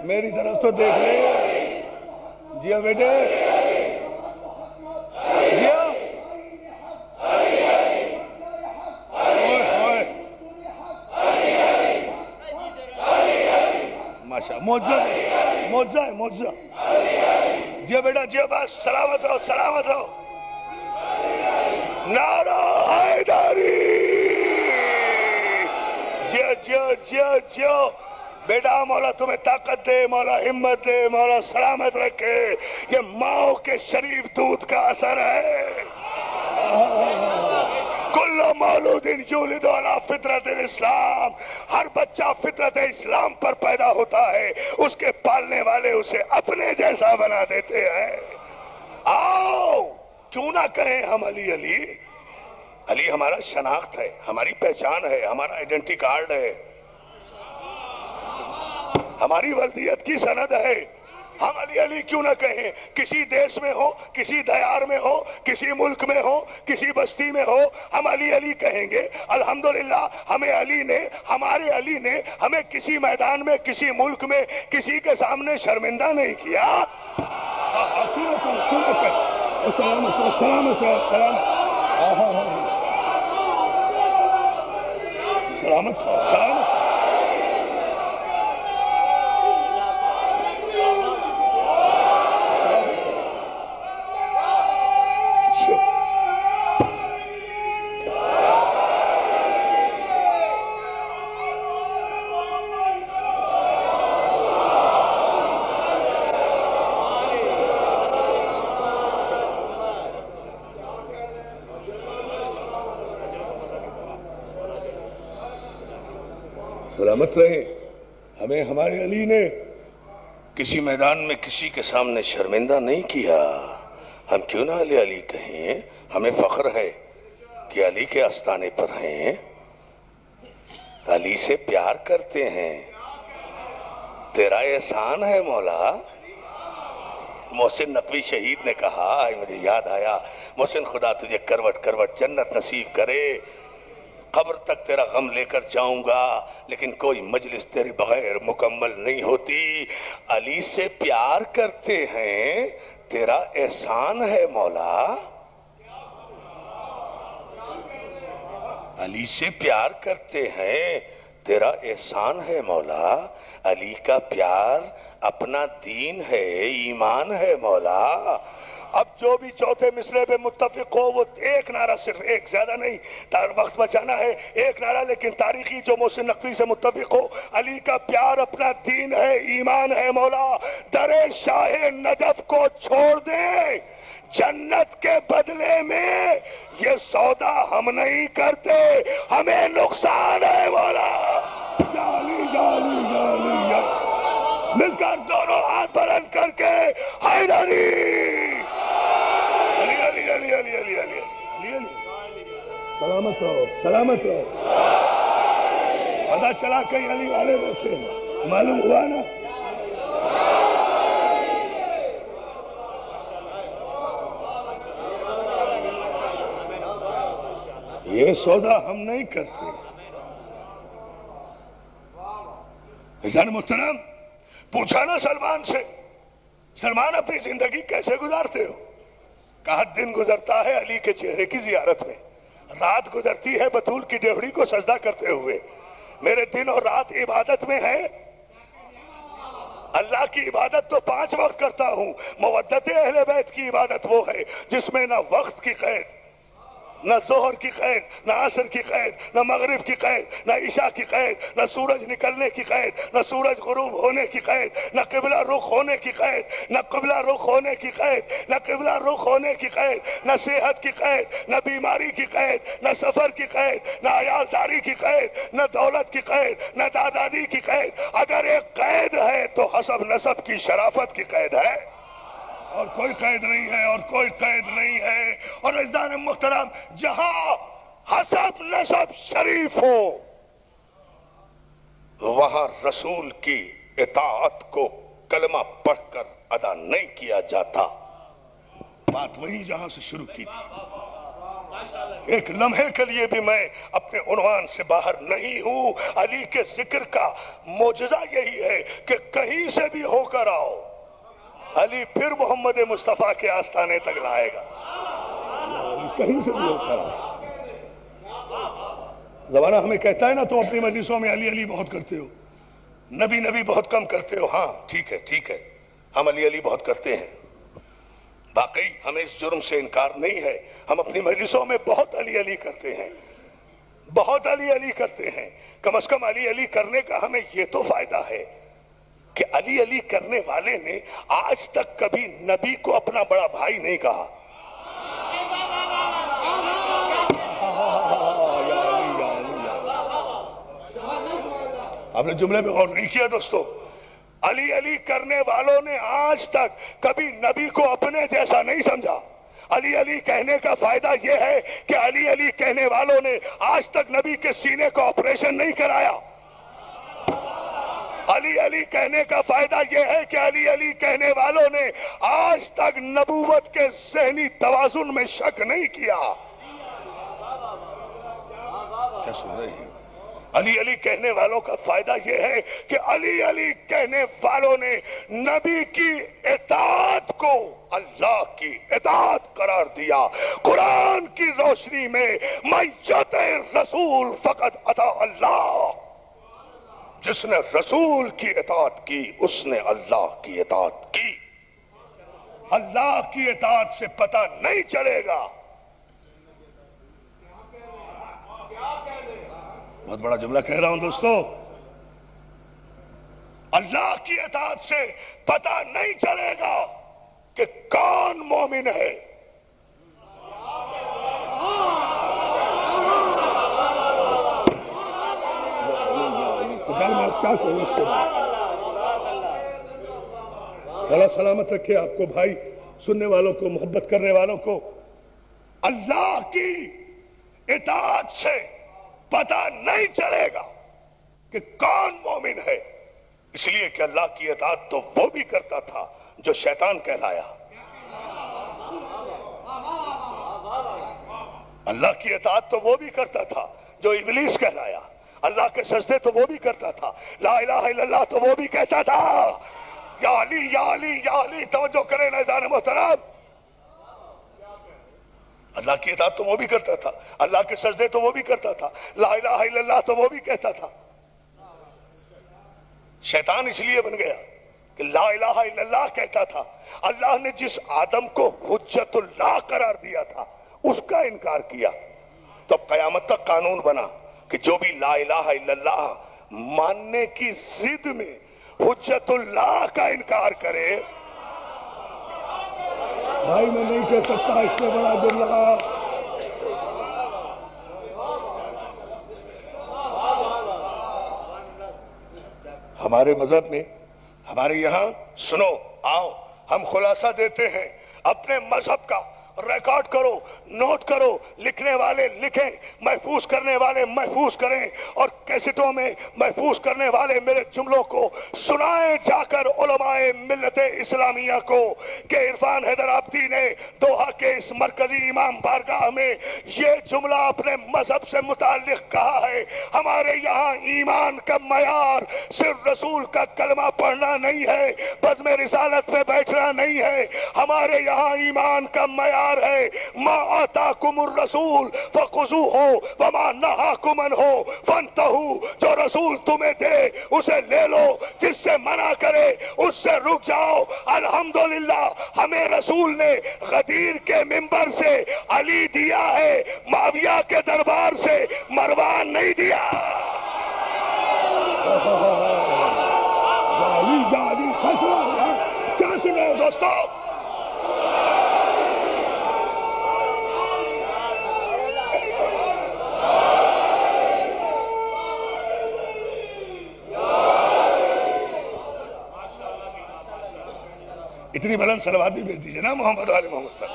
میری طرف تو دیکھ لے. جیو بیٹے جیو. موجزہ جیو بیٹا جیو. بس سلامت رہو. نعرہ حیدری. جیو بیٹا. مولا تمہیں طاقت دے, مولا ہمت دے, مولا سلامت رکھے. یہ ماں کے شریف دودھ کا اثر ہے. کل مولود یولد علی فطرت الاسلام. ہر بچہ فطرت اسلام پر پیدا ہوتا ہے, اس کے پالنے والے اسے اپنے جیسا بنا دیتے ہیں. آؤ کیوں نہ کہیں ہم علی علی. علی ہمارا شناخت ہے, ہماری پہچان ہے, ہمارا آئیڈینٹی کارڈ ہے, ہماری ولدیت کی سند ہے. ہم علی علی کیوں نہ کہیں. کسی دیش میں ہو, کسی دیار میں ہو, کسی ملک میں ہو, کسی بستی میں ہو, ہم علی علی کہیں گے. الحمدللہ ہمارے علی نے ہمیں کسی میدان میں, کسی ملک میں, کسی کے سامنے شرمندہ نہیں کیا. سلامت. سلامت رہے. ہمیں ہمارے علی نے کسی میدان میں کسی کے سامنے شرمندہ نہیں کیا. ہم کیوں نہ علی علی کہیں. ہمیں فخر ہے کہ علی کے آستانے پر ہیں, علی سے پیار کرتے ہیں. تیرا احسان ہے مولا. محسن نقوی شہید نے کہا, مجھے یاد آیا, محسن خدا تجھے کروٹ کروٹ جنت نصیب کرے. قبر تک تیرا غم لے کر جاؤں گا, لیکن کوئی مجلس تیرے بغیر مکمل نہیں ہوتی. علی سے پیار کرتے ہیں, تیرا احسان ہے مولا. علی سے پیار کرتے ہیں، تیرا احسان ہے مولا، علی کا پیار اپنا دین ہے، ایمان ہے مولا۔ اب جو بھی چوتھے مصرعے پہ متفق ہو وہ ایک نعرہ، صرف ایک، زیادہ نہیں، وقت بچانا ہے، ایک نعرہ لیکن تاریخی جو محسن نقوی سے متفق ہو، علی کا پیار اپنا دین ہے، ایمان ہے مولا، در شاہ نجف کو چھوڑ دیں، جنت کے بدلے میں یہ سودا ہم نہیں کرتے، ہمیں نقصان ہے مولا۔ جالی جالی جالی جالی، مل کر دونوں ہاتھ بلند کر کے حیدری، علی علی علی علی علی علی علی علی، سلامت رہو سلامت رہو۔ پتہ چلا کئی علی والے بیٹھے ہیں، معلوم ہوا نا؟ یہ سودا ہم نہیں کرتے۔ عزیزان محترم، پوچھا نا سلمان سے، سلمان اپنی زندگی کیسے گزارتے ہو؟ کہا دن گزرتا ہے علی کے چہرے کی زیارت میں، رات گزرتی ہے بطول کی ڈیوڑی کو سجدہ کرتے ہوئے، میرے دن اور رات عبادت میں ہے۔ اللہ کی عبادت تو 5 وقت کرتا ہوں، مودت اہل بیت کی عبادت وہ ہے جس میں نہ وقت کی قید، نہ ظہر کی قید، نہ عصر کی قید، نہ مغرب کی قید، نہ عشاء کی قید، نہ سورج نکلنے کی قید، نہ سورج غروب ہونے کی قید، نہ قبلہ رخ ہونے کی قید، نہ قبلہ رخ ہونے کی قید، نہ قبلہ رخ ہونے کی قید، نہ صحت کی قید، نہ بیماری کی قید، نہ سفر کی قید، نہ عیالداری کی قید، نہ دولت کی قید، نہ دادادی کی قید۔ اگر ایک قید ہے تو حسب نسب کی شرافت کی قید ہے، اور کوئی قید نہیں ہے، اور کوئی قید نہیں ہے۔ اور عزیزان محترم، جہاں حسب نسب شریف ہو وہاں رسول کی اطاعت کو کلمہ پڑھ کر ادا نہیں کیا جاتا۔ بات وہی جہاں سے شروع کی تھی۔ ایک لمحے کے لیے بھی میں اپنے عنوان سے باہر نہیں ہوں۔ علی کے ذکر کا معجزہ یہی ہے کہ کہیں سے بھی ہو کر آؤ، علی پھر محمد مصطفیٰ کے آستانے تک لائے گا، کہیں سے بھی ہو کر آؤ۔ زمانہ ہمیں کہتا ہے نا تم اپنی مجلسوں میں علی علی بہت کرتے ہو، نبی نبی بہت کم کرتے ہو۔ ہاں ٹھیک ہے ٹھیک ہے، ہم علی علی بہت کرتے ہیں، واقعی ہمیں اس جرم سے انکار نہیں ہے، ہم اپنی مجلسوں میں بہت علی علی کرتے ہیں، بہت علی علی کرتے ہیں۔ کم از کم علی علی کرنے کا ہمیں یہ تو فائدہ ہے کہ علی علی کرنے والے نے آج تک کبھی نبی کو اپنا بڑا بھائی نہیں کہا۔ آپ نے جملے میں غور نہیں کیا دوستو؟ علی علی کرنے والوں نے آج تک کبھی نبی کو اپنے جیسا نہیں سمجھا۔ علی علی کہنے کا فائدہ یہ ہے کہ علی علی کہنے والوں نے آج تک نبی کے سینے کا آپریشن نہیں کرایا۔ علی علی کہنے کا فائدہ یہ ہے کہ علی علی کہنے والوں نے آج تک نبوت کے ذہنی توازن میں شک نہیں کیا۔ کیا سن رہے ہیں؟ علی علی کہنے والوں کا فائدہ یہ ہے کہ علی علی کہنے والوں نے نبی کی اطاعت کو اللہ کی اطاعت قرار دیا۔ قرآن کی روشنی میں من یطع الرسول فقد اطاع اللہ، جس نے رسول کی اطاعت کی اس نے اللہ کی اطاعت کی۔ اللہ کی اطاعت سے پتہ نہیں چلے گا، بہت بڑا جملہ کہہ رہا ہوں دوستو، اللہ کی اطاعت سے پتہ نہیں چلے گا کہ کون مومن ہے۔ کیا کہوں اس کے بعد؟ اللہ سلامت رکھے آپ کو، بھائی، سننے والوں کو، محبت کرنے والوں کو۔ اللہ کی اطاعت سے پتہ نہیں چلے گا کہ کون مومن ہے، اس لیے کہ اللہ کی اطاعت تو وہ بھی کرتا تھا جو شیطان کہلایا، اللہ کی اطاعت تو وہ بھی کرتا تھا جو ابلیس کہلایا، اللہ کے سجدے تو وہ بھی کرتا تھا، لا الہ الا اللہ تو وہ بھی کہتا تھا۔ یا علی یا علی یا علی، توجہ کریں عزیزان محترم، اللہ کی اطاعت تو وہ بھی کرتا تھا، اللہ کے سجدے تو وہ بھی کرتا تھا، لا الہ الا اللہ تو وہ بھی کہتا تھا۔ شیطان اس لیے بن گیا کہ لا الہ الا اللہ کہتا تھا، اللہ نے جس آدم کو حجت اللہ قرار دیا تھا اس کا انکار کیا، تو قیامت تک قانون بنا کہ جو بھی لا الہ الا اللہ ماننے کی ضد میں حجت اللہ کا انکار کرے، بھائی میں نہیں کہہ سکتا اس سے بڑا دل لگا، ہمارے مذہب میں، ہمارے یہاں سنو، آؤ ہم خلاصہ دیتے ہیں اپنے مذہب کا، ریکارڈ کرو، نوٹ کرو، لکھنے والے لکھیں، محفوظ کرنے والے محفوظ کریں، اور کیسٹوں میں محفوظ کرنے والے میرے جملوں کو سنائیں جا کر علماء ملت اسلامیہ کو کہ عرفان حیدر آبادی نے دوحہ کے اس مرکزی امام بارگاہ میں یہ جملہ اپنے مذہب سے متعلق کہا ہے۔ ہمارے یہاں ایمان کا معیار صرف رسول کا کلمہ پڑھنا نہیں ہے، بزم رسالت میں بیٹھنا نہیں ہے، ہمارے یہاں ایمان کا معیار ہے ما آتاکم الرسول فخذوہ وما نہاکم عنہ فانتہوا، جو رسول تمہیں دے اسے لے لو، جس سے منع کرے اس سے رک جاؤ۔ الحمدللہ ہمیں رسول نے غدیر کے منبر سے علی دیا ہے، معاویہ کے دربار سے مروان نہیں دیا۔ کیا سنے ہو دوستو؟ اتنی بلند صلوات بھی بھیج دیجئے نا محمد علی محمد پر۔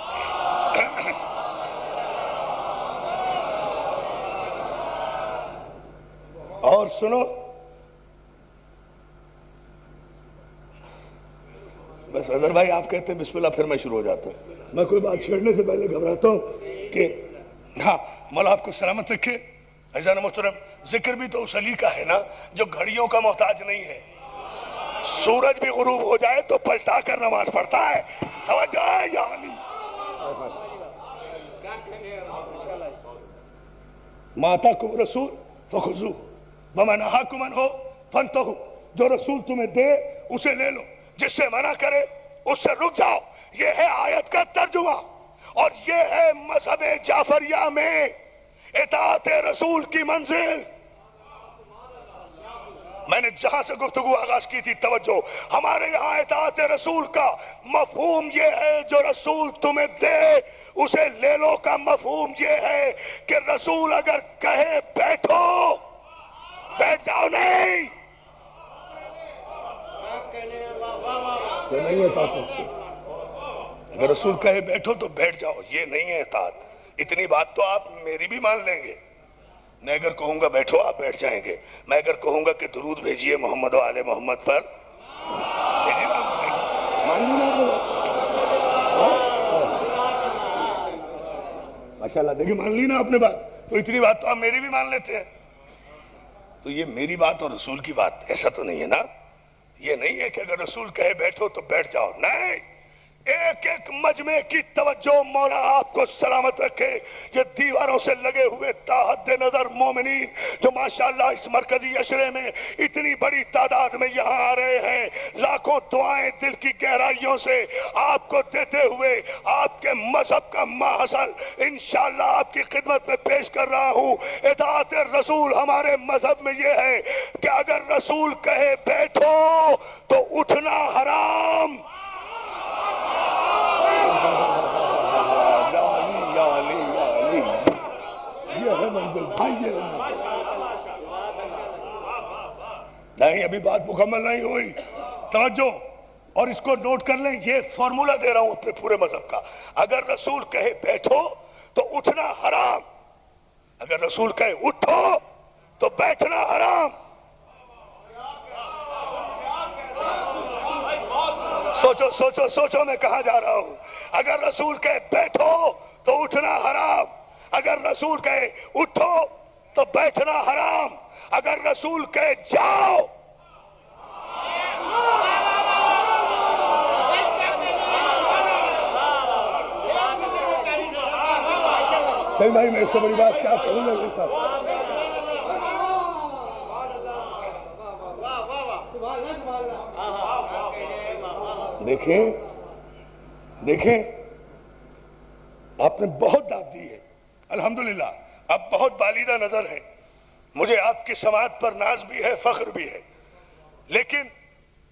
اور سنو، بس اظہر بھائی آپ کہتے ہیں بسم اللہ، پھر میں شروع ہو جاتا ہوں۔ میں کوئی بات چھیڑنے سے پہلے گھبراتا ہوں کہ ہاں مولا آپ کو سلامت رکھے۔ عزیزان محترم، ذکر بھی تو اس علی کا ہے نا جو گھڑیوں کا محتاج نہیں ہے، سورج بھی غروب ہو جائے تو پلٹا کر نماز پڑھتا ہے۔ توجہ ہے یا علی؟ ما آتاکم رسول فخذوہ وما نہاکم عنہ فانتہوا، جو رسول تمہیں دے اسے لے لو، جس سے منع کرے اس سے رک جاؤ۔ یہ ہے آیت کا ترجمہ، اور یہ ہے مذہب جعفریہ میں اطاعت رسول کی منزل۔ میں نے جہاں سے گفتگو آغاز کی تھی، توجہ، ہمارے یہاں اطاعت رسول کا مفہوم یہ ہے جو رسول تمہیں دے اسے لے لو کا مفہوم یہ ہے کہ رسول اگر کہے بیٹھو بیٹھ جاؤ، نہیں اگر رسول کہے بیٹھو تو بیٹھ جاؤ، یہ نہیں ہے اطاعت۔ اتنی بات تو آپ میری بھی مان لیں گے، میں اگر کہوں گا بیٹھو آپ بیٹھ جائیں گے، میں اگر کہوں گا کہ درود بھیجئے محمد و آل محمد پر، ماشاءاللہ دیکھیں مان لی نا آپ نے بات، تو اتنی بات تو آپ میری بھی مان لیتے ہیں۔ تو یہ میری بات اور رسول کی بات ایسا تو نہیں ہے نا، یہ نہیں ہے کہ اگر رسول کہے بیٹھو تو بیٹھ جاؤ، نہیں، ایک ایک مجمع کی توجہ مولا آپ کو سلامت رکھے۔ یہ دیواروں سے لگے ہوئے تاحد نظر مومنین جو ماشاءاللہ اس مرکزی عشرے میں اتنی بڑی تعداد میں یہاں آ رہے ہیں، لاکھوں دعائیں دل کی گہرائیوں سے آپ کو دیتے ہوئے آپ کے مذہب کا ماحصل انشاءاللہ آپ کی خدمت میں پیش کر رہا ہوں۔ اطاعت رسول ہمارے مذہب میں یہ ہے کہ اگر رسول کہے بیٹھو تو اٹھنا حرام۔ نہیں ابھی بات مکمل نہیں ہوئی، توجہ، اور اس کو نوٹ کر لیں، یہ فارمولہ دے رہا ہوں اپنے پورے مذہب کا۔ اگر رسول کہے بیٹھو تو اٹھنا حرام، اگر رسول کہے اٹھو تو بیٹھنا حرام۔ سوچو سوچو سوچو میں کہاں جا رہا ہوں۔ اگر رسول کہے بیٹھو تو اٹھنا حرام، اگر رسول کہے اٹھو تو بیٹھنا حرام، اگر رسول کہے جاؤ حسین بھائی میں اس سے بڑی بات کیا کروں گا بھائی صاحب؟ دیکھیں آپ نے بہت داد دی ہے، الحمدللہ آپ بہت بالیدہ نظر ہیں، مجھے آپ کی سماعت پر ناز بھی ہے، فخر بھی ہے، لیکن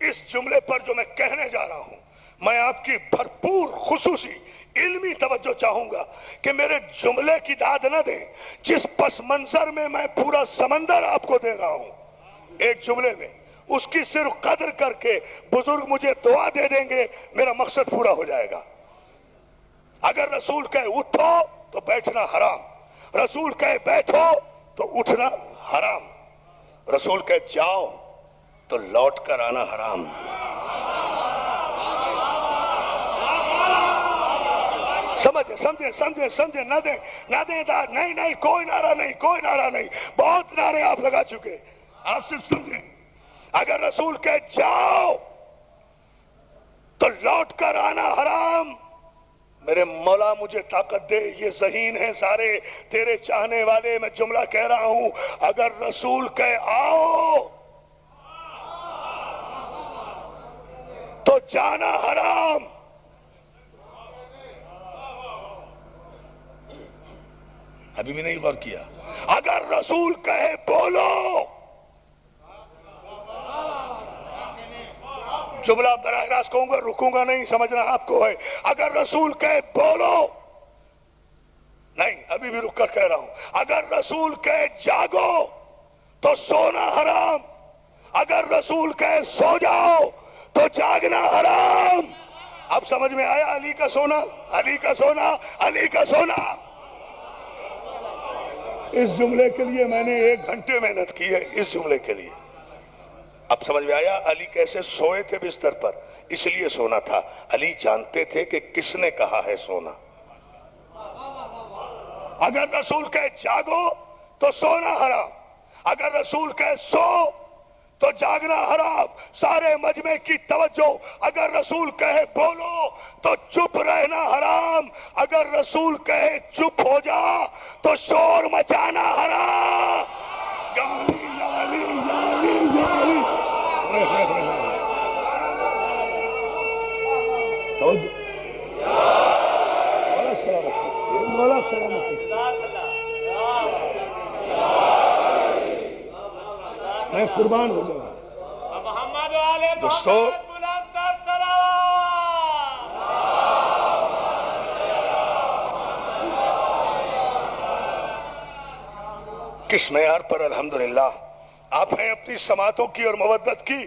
اس جملے پر جو میں کہنے جا رہا ہوں میں آپ کی بھرپور خصوصی علمی توجہ چاہوں گا کہ میرے جملے کی داد نہ دیں جس پس منظر میں میں پورا سمندر آپ کو دے رہا ہوں ایک جملے میں، اس کی صرف قدر کر کے بزرگ مجھے دعا دے دیں گے، میرا مقصد پورا ہو جائے گا۔ اگر رسول کہے اٹھو تو بیٹھنا حرام، رسول کہے بیٹھو تو اٹھنا حرام، رسول کہے جاؤ تو لوٹ کر آنا حرام۔ سمجھیں نہ دیں داد، نہیں کوئی نعرہ نہیں، بہت نعرے آپ لگا چکے، آپ صرف سمجھیں۔ اگر رسول کہے جاؤ تو لوٹ کر آنا حرام، میرے مولا مجھے طاقت دے، یہ ذہین ہیں سارے تیرے چاہنے والے، میں جملہ کہہ رہا ہوں، اگر رسول کہے آؤ تو جانا حرام۔ ابھی بھی نہیں غور کیا؟ اگر رسول کہے بولو، جملہ براہ راست کہوں گا، رکوں گا نہیں، سمجھنا آپ کو ہے۔ اگر رسول کہے بولو، نہیں ابھی بھی رک کر کہہ رہا ہوں، اگر رسول کہے جاگو تو سونا حرام، اگر رسول کہے سو جاؤ تو جاگنا حرام۔ اب سمجھ میں آیا علی کا سونا، علی کا سونا، علی کا سونا۔ اس جملے کے لیے میں نے 1 گھنٹے محنت کی ہے، اس جملے کے لیے۔ اب سمجھ میں آیا علی کیسے سوئے تھے بستر پر، اس لیے سونا تھا، علی جانتے تھے کہ کس نے کہا ہے سونا۔ اگر رسول کہے جاگو تو سونا حرام، اگر رسول کہے سو تو جاگنا حرام۔ سارے مجمع کی توجہ، اگر رسول کہے بولو تو چپ رہنا حرام، اگر رسول کہے چپ ہو جا تو شور مچانا حرام۔ مولا سلامتی، میں قربان ہو جاؤں محمد و آل دوستو۔ محمد بلند تر صلوات۔ کس معیار پر الحمدللہ آپ ہیں اپنی سماعتوں کی اور مودت کی،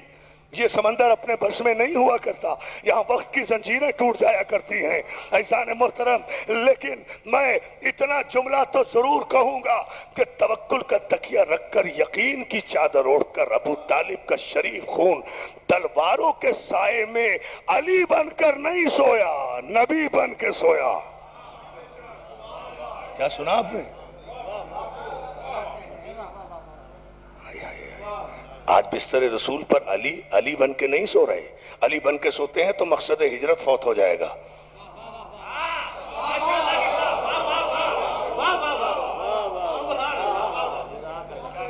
یہ سمندر اپنے بس میں نہیں ہوا کرتا، یہاں وقت کی زنجیریں ٹوٹ جایا کرتی ہیں عزیزان محترم۔ لیکن میں اتنا جملہ تو ضرور کہوں گا کہ توکل کا تکیہ رکھ کر، یقین کی چادر اوڑھ کر، ابو طالب کا شریف خون تلواروں کے سائے میں علی بن کر نہیں سویا، نبی بن کے سویا۔ کیا سنا آپ نے؟ آج بستر رسول پر علی بن کے نہیں سو رہے، علی بن کے سوتے ہیں تو مقصد ہجرت فوت ہو جائے گا۔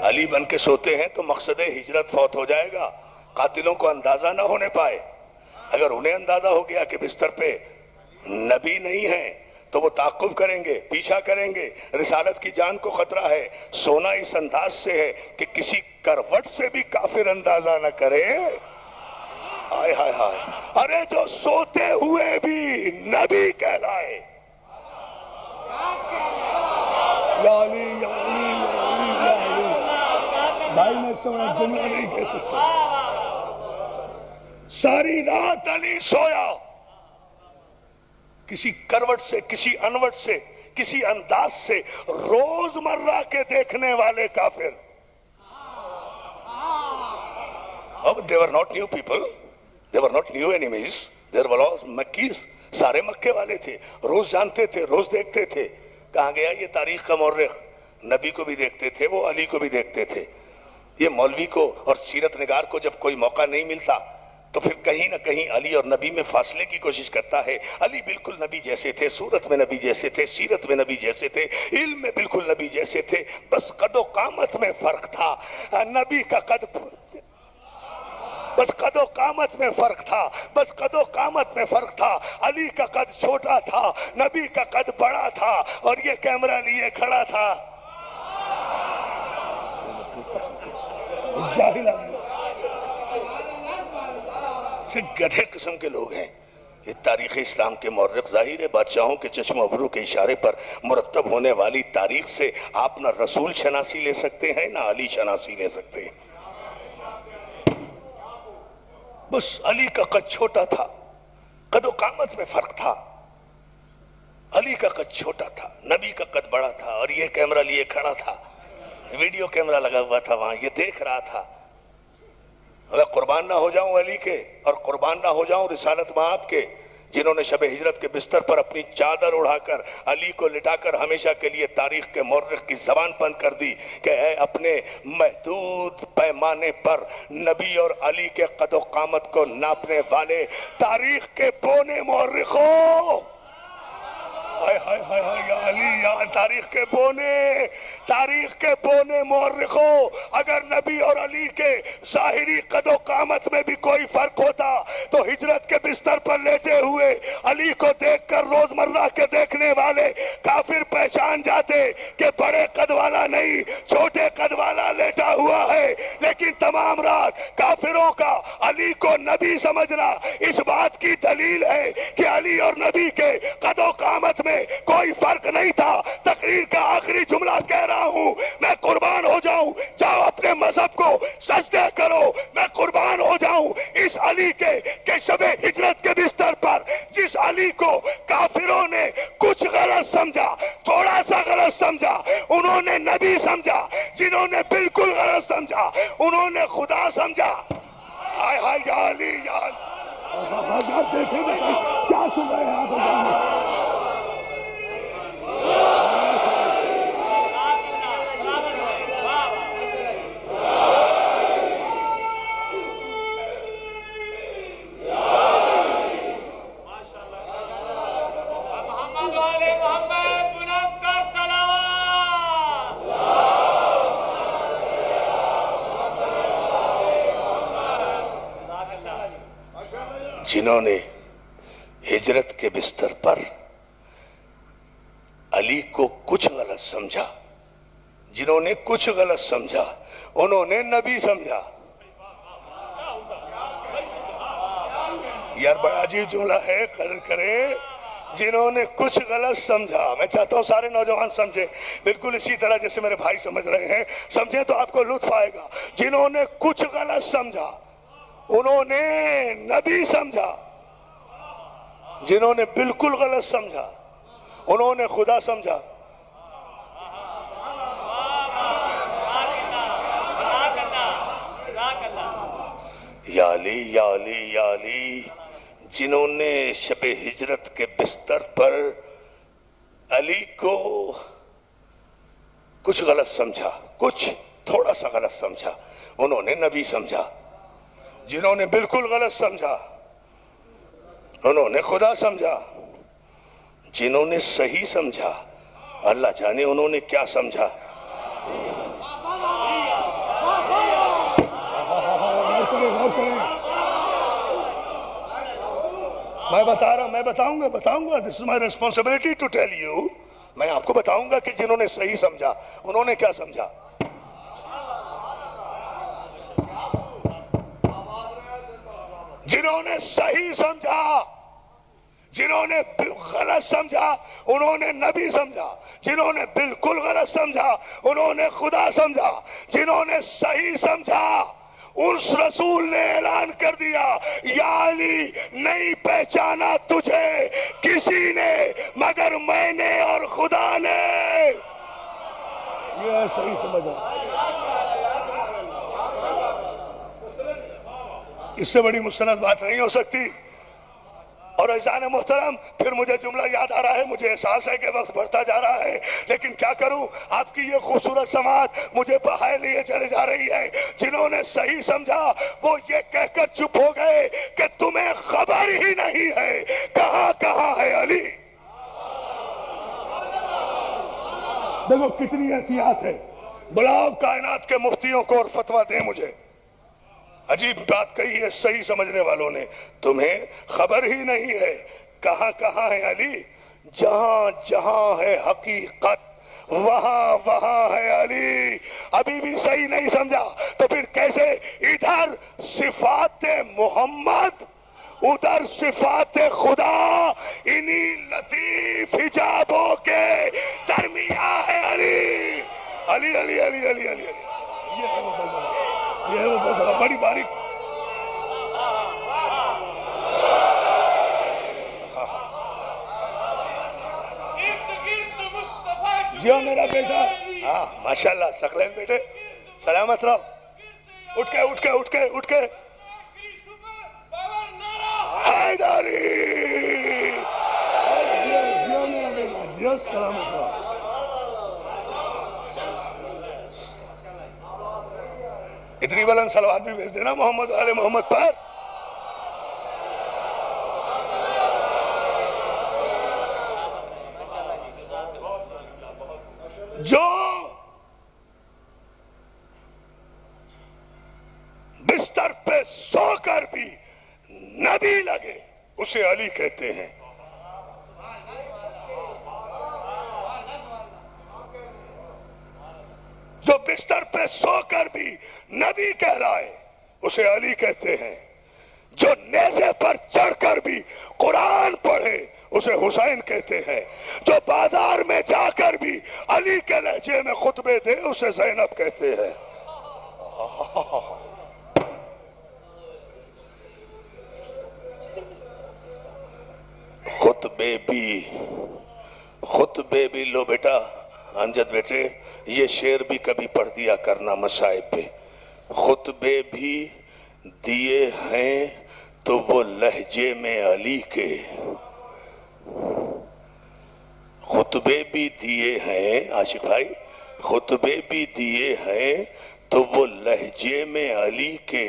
علی بن کے سوتے ہیں تو مقصد ہجرت فوت ہو جائے گا، قاتلوں کو اندازہ نہ ہونے پائے۔ اگر انہیں اندازہ ہو گیا کہ بستر پہ نبی نہیں ہے تو وہ تعقب کریں گے، پیچھا کریں گے، رسالت کی جان کو خطرہ ہے۔ سونا اس انداز سے ہے کہ کسی کروٹ سے بھی کافر اندازہ نہ کرے۔ ہائے ہائے ہائے، ارے جو سوتے ہوئے بھی نبی کہلائے۔ یا علی یا علی یا علی یا علی۔ بھائی میں سونا جملہ نہیں کہہ سکتا۔ ساری رات علی سویا، کسی کروٹ سے، کسی انوٹ سے، کسی انداز سے، روز مرہ کے دیکھنے والے کافر۔ They were not new people, they were not new enemies, they were all مکیز، سارے مکے والے تھے، روز جانتے تھے، روز دیکھتے تھے۔ کہاں گیا یہ تاریخ کا مورخ؟ نبی کو بھی دیکھتے تھے وہ، علی کو بھی دیکھتے تھے۔ یہ مولوی کو اور سیرت نگار کو جب کوئی موقع نہیں ملتا تو پھر کہیں نہ کہیں علی اور نبی میں فاصلے کی کوشش کرتا ہے. علی بالکل نبی جیسے تھے، صورت میں نبی جیسے تھے، سیرت میں نبی جیسے تھے، علم میں بالکل نبی جیسے تھے، بس قد و قامت میں فرق تھا. نبی کا قد بس قد و قامت میں فرق تھا، بس قد و قامت میں فرق تھا. علی کا قد چھوٹا تھا، نبی کا قد بڑا تھا، اور یہ کیمرہ لیے کھڑا تھا. جاہل گدھے قسم کے لوگ ہیں یہ. تاریخ اسلام کے مورخ ظاہر ہے بادشاہوں کے چشم و ابرو کے اشارے پر مرتب ہونے والی تاریخ سے آپ نہ رسول شناسی لے سکتے ہیں نہ علی شناسی لے سکتے ہیں. بس علی کا قد چھوٹا تھا، قد و قامت میں فرق تھا. علی کا قد چھوٹا تھا، نبی کا قد بڑا تھا، اور یہ کیمرہ لیے کھڑا تھا. ویڈیو کیمرہ لگا ہوا تھا وہاں، یہ دیکھ رہا تھا. میں قربان نہ ہو جاؤں علی کے، اور قربان نہ ہو جاؤں رسالت مآب کے، جنہوں نے شب ہجرت کے بستر پر اپنی چادر اڑا کر علی کو لٹا کر ہمیشہ کے لیے تاریخ کے مورخ کی زبان بند کر دی کہ اے اپنے محدود پیمانے پر نبی اور علی کے قد و قامت کو ناپنے والے تاریخ کے بونے مورخوں. ہائے ہائے ہائے ہائے یا علی یا تاریخ کے بونے مورخوں، اگر نبی اور علی کے ظاہری قد و قامت میں بھی کوئی فرق ہوتا تو ہجرت کے بستر پر لیٹے ہوئے علی کو دیکھ کر روزمرہ کے دیکھنے والے کافر پہچان جاتے کہ بڑے قد والا نہیں، چھوٹے قد والا لیٹا ہوا ہے. لیکن تمام رات کافروں کا علی کو نبی سمجھنا اس بات کی دلیل ہے کہ علی اور نبی کے قد و قامت میں کوئی فرق نہیں تھا. تقریر کا آخری جملہ کہہ رہا ہوں، میں قربان ہو جاؤں، جاؤ اپنے مذہب کو سجدے کرو. میں قربان ہو جاؤں اس علی کے کہ شب ہجرت کے بستر پر جس علی کو کافروں نے کچھ غلط سمجھا، تھوڑا سا غلط سمجھا، انہوں نے نبی سمجھا. جنہوں نے بالکل غلط سمجھا انہوں نے خدا سمجھا. ہائے ہائے یا علی یا دیکھیں کیا سن رہے ہیں آپ؟ جنہوں نے ہجرت کے بستر پر علی کو کچھ غلط سمجھا، جنہوں نے کچھ غلط سمجھا انہوں نے نبی سمجھا. یار بڑا عجیب جملہ ہے، قدر کرے. جنہوں نے کچھ غلط سمجھا، میں چاہتا ہوں سارے نوجوان سمجھیں بالکل اسی طرح جیسے میرے بھائی سمجھ رہے ہیں، سمجھیں تو آپ کو لطف آئے گا. جنہوں نے کچھ غلط سمجھا انہوں نے نبی سمجھا، جنہوں نے بالکل غلط سمجھا انہوں نے خدا سمجھا. یا علی یا علی یا علی. جنہوں نے شب ہجرت کے بستر پر علی کو کچھ غلط سمجھا، کچھ تھوڑا سا غلط سمجھا، انہوں نے نبی سمجھا. جنہوں نے بالکل غلط سمجھا انہوں نے خدا سمجھا. جنہوں نے صحیح سمجھا اللہ جانے انہوں نے کیا سمجھا. میں بتا رہا ہوں، میں بتاؤں گا this is my responsibility to tell you. میں آپ کو بتاؤں گا کہ جنہوں نے صحیح سمجھا انہوں نے کیا سمجھا. جنہوں نے صحیح سمجھا، جنہوں نے غلط سمجھا انہوں نے نبی سمجھا. جنہوں نے بالکل غلط سمجھا انہوں نے خدا سمجھا. جنہوں نے صحیح سمجھا اس رسول نے اعلان کر دیا یا علی نہیں پہچانا تجھے کسی نے مگر میں نے اور خدا نے. یہ صحیح سمجھا. اس سے بڑی مستند بات نہیں ہو سکتی. اور عزیزان محترم پھر مجھے جملہ یاد آ رہا ہے، مجھے احساس ہے کہ وقت بڑھتا جا رہا ہے، لیکن کیا کروں، آپ کی یہ خوبصورت سماعت مجھے بہائے لیے چلے جا رہی ہے۔ جنہوں نے صحیح سمجھا وہ یہ کہہ کر چپ ہو گئے کہ تمہیں خبر ہی نہیں ہے کہاں کہاں ہے علی۔ دیکھو کتنی احتیاط ہے، بلاؤ کائنات کے مفتیوں کو اور فتویٰ دیں مجھے۔ عجیب بات کہی ہے صحیح سمجھنے والوں نے، تمہیں خبر ہی نہیں ہے کہاں کہاں ہے علی، جہاں جہاں ہے حقیقت وہاں وہاں ہے علی۔ ابھی بھی صحیح نہیں سمجھا تو پھر کیسے ادھر صفات محمد ادھر صفات خدا، انہی لطیف حجابوں کے درمیان ہے علی۔ علی علی علی علی علی علی، یہ ہے وہ بلدہ، یہ ہے وہ بلدہ، بڑی باریک۔ جیو میرا بیٹا، ہاں ماشاءاللہ ثقلین بیٹے، سلامت رہو، اٹھ کے اٹھ کے اٹھ کے اٹھ کے، حیدری، جیو میرا بیٹا، جیو، سلامت رہو۔ اتنی بلند صلوات بھی بھیج دینا محمد آل محمد پر۔ جو بستر پہ سو کر بھی نبی لگے اسے علی کہتے ہیں۔ جو بستر پہ سو کر بھی نبی کہہ رہا ہے اسے علی کہتے ہیں۔ جو نیزے پر چڑھ کر بھی قرآن پڑھے اسے حسین کہتے ہیں۔ جو بازار میں جا کر بھی علی کے لہجے میں خطبے دے اسے زینب کہتے ہیں۔ خطبے بھی لو بیٹا امجد بیٹے، یہ شعر بھی کبھی پڑھ دیا کرنا مصائب پہ۔ خطبے بھی دیے ہیں تو وہ لہجے میں علی کے، خطبے بھی دیے ہیں عاشق بھائی، خطبے بھی دیے ہیں تو وہ لہجے میں علی کے،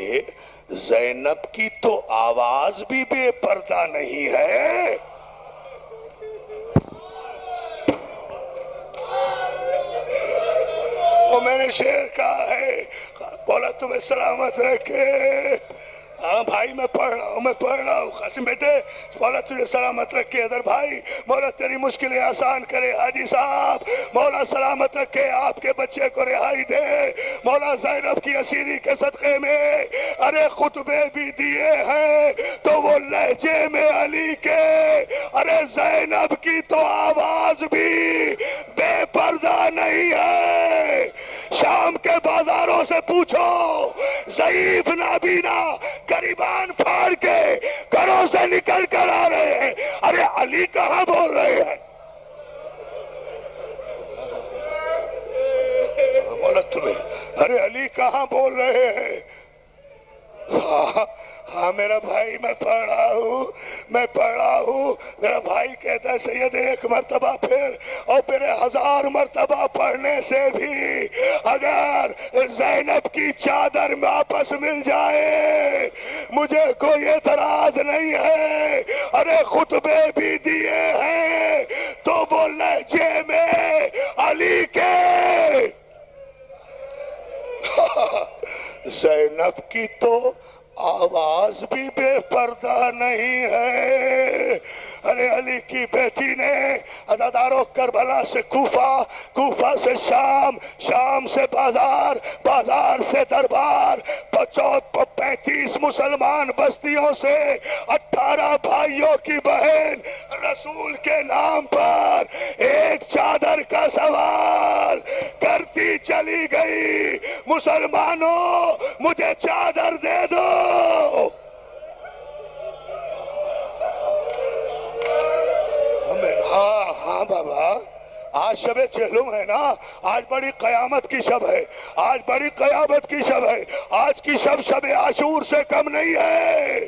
زینب کی تو آواز بھی بے پردہ نہیں ہے۔ وہ میں نے شعر کہا ہے، بولا تمہیں سلامت رکھے، ہاں بھائی میں پڑھ رہا ہوں قاسم بیٹے، مولا تجھے سلامت رکھے ادھر بھائی، مولا تیری مشکلیں آسان کرے حاجی صاحب، مولا سلامت رکھے آپ کے بچے کو رہائی دے، مولا زینب کی اسیری کے صدقے میں، ارے خطبے بھی دیے ہیں تو وہ لہجے میں علی کے، ارے زینب کی تو آواز بھی بے پردہ نہیں ہے۔ شام کے بازاروں سے پوچھو، ضعیف نابینا گریبان پھاڑ کے گھروں سے نکل کر آ رہے ہیں، ارے علی کہاں بول رہے ہیں؟ بولا تمہیں، ارے علی کہاں بول رہے ہیں؟ ہاں میرا بھائی میں پڑھ رہا ہوں، میرا بھائی کہتا ہے سید ایک مرتبہ پھر اور پھر 1000 مرتبہ پڑھنے سے بھی اگر زینب کی چادر میں واپس مل جائے مجھے کوئی اعتراض نہیں ہے۔ ارے خطبے بھی دیے ہیں تو وہ لہجے میں علی کے، زینب کی تو آواز بھی بے پردہ نہیں ہے۔ ارے علی کی بیٹی نے عزادارو کربلا سے کوفہ، کوفہ سے شام، شام سے بازار، بازار سے دربار، 35 مسلمان بستیوں سے 18 بھائیوں کی بہن رسول کے نام پر ایک چادر کا سوال کرتی چلی گئی، مسلمانوں مجھے چادر دے دو۔ ہاں بابا، آج شب چہلم ہے نا, آج بڑی قیامت کی شب ہے, آج بڑی قیامت کی شب ہے. آج کی شب شب عاشور سے کم نہیں ہے.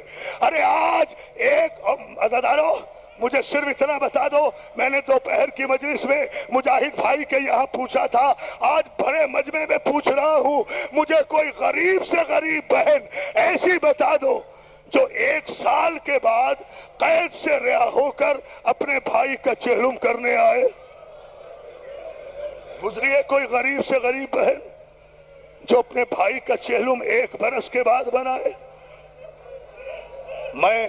ارے آج ایک عزادارو مجھے صرف اتنا بتا دو, میں نے دوپہر کی مجلس میں مجاہد بھائی کے یہاں پوچھا تھا, آج بڑے مجمع میں پوچھ رہا ہوں, مجھے کوئی غریب سے غریب بہن ایسی بتا دو جو 1 سال کے بعد قید سے رہا ہو کر اپنے بھائی کا چہلم کرنے آئے. گزری ہے کوئی غریب سے غریب بہن جو اپنے بھائی کا چہلم 1 برس کے بعد بنائے؟ میں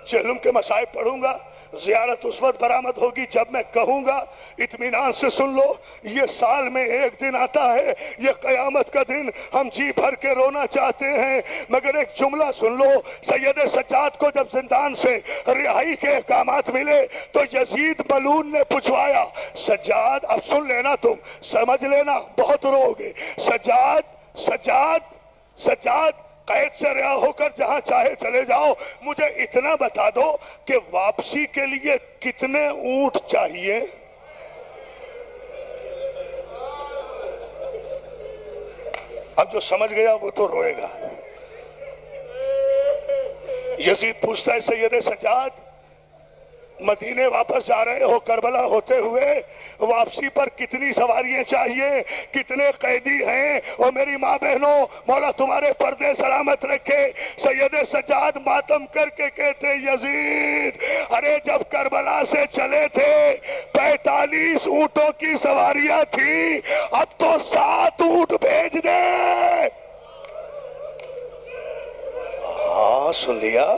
چہلم کے مصائب پڑھوں گا, زیارت اس وقت برآمد ہوگی جب میں کہوں گا. اطمینان سے سن لو, یہ سال میں 1 دن آتا ہے, یہ قیامت کا دن. ہم جی بھر کے رونا چاہتے ہیں, مگر ایک جملہ سن لو. سید سجاد کو جب زندان سے رہائی کے احکامات ملے تو یزید ملعون نے پوچھوایا, سجاد اب سن لینا, تم سمجھ لینا, بہت رو گے. سجاد قید سے رہا ہو کر جہاں چاہے چلے جاؤ, مجھے اتنا بتا دو کہ واپسی کے لیے کتنے اونٹ چاہیے؟ اب جو سمجھ گیا وہ تو روئے گا. یزید پوچھتا ہے, سید سجاد مدینے واپس جا رہے ہو, کربلا ہوتے ہوئے, واپسی پر کتنی سواریاں چاہیے, کتنے قیدی ہیں؟ اور میری ماں بہنوں, مولا تمہارے پردے سلامت رکھے. سید سجاد ماتم کر کے کہتے, یزید ارے جب کربلا سے چلے تھے 45 اونٹوں کی سواریاں تھی, اب تو 7 اونٹ بھیج دے. ہاں سن لیا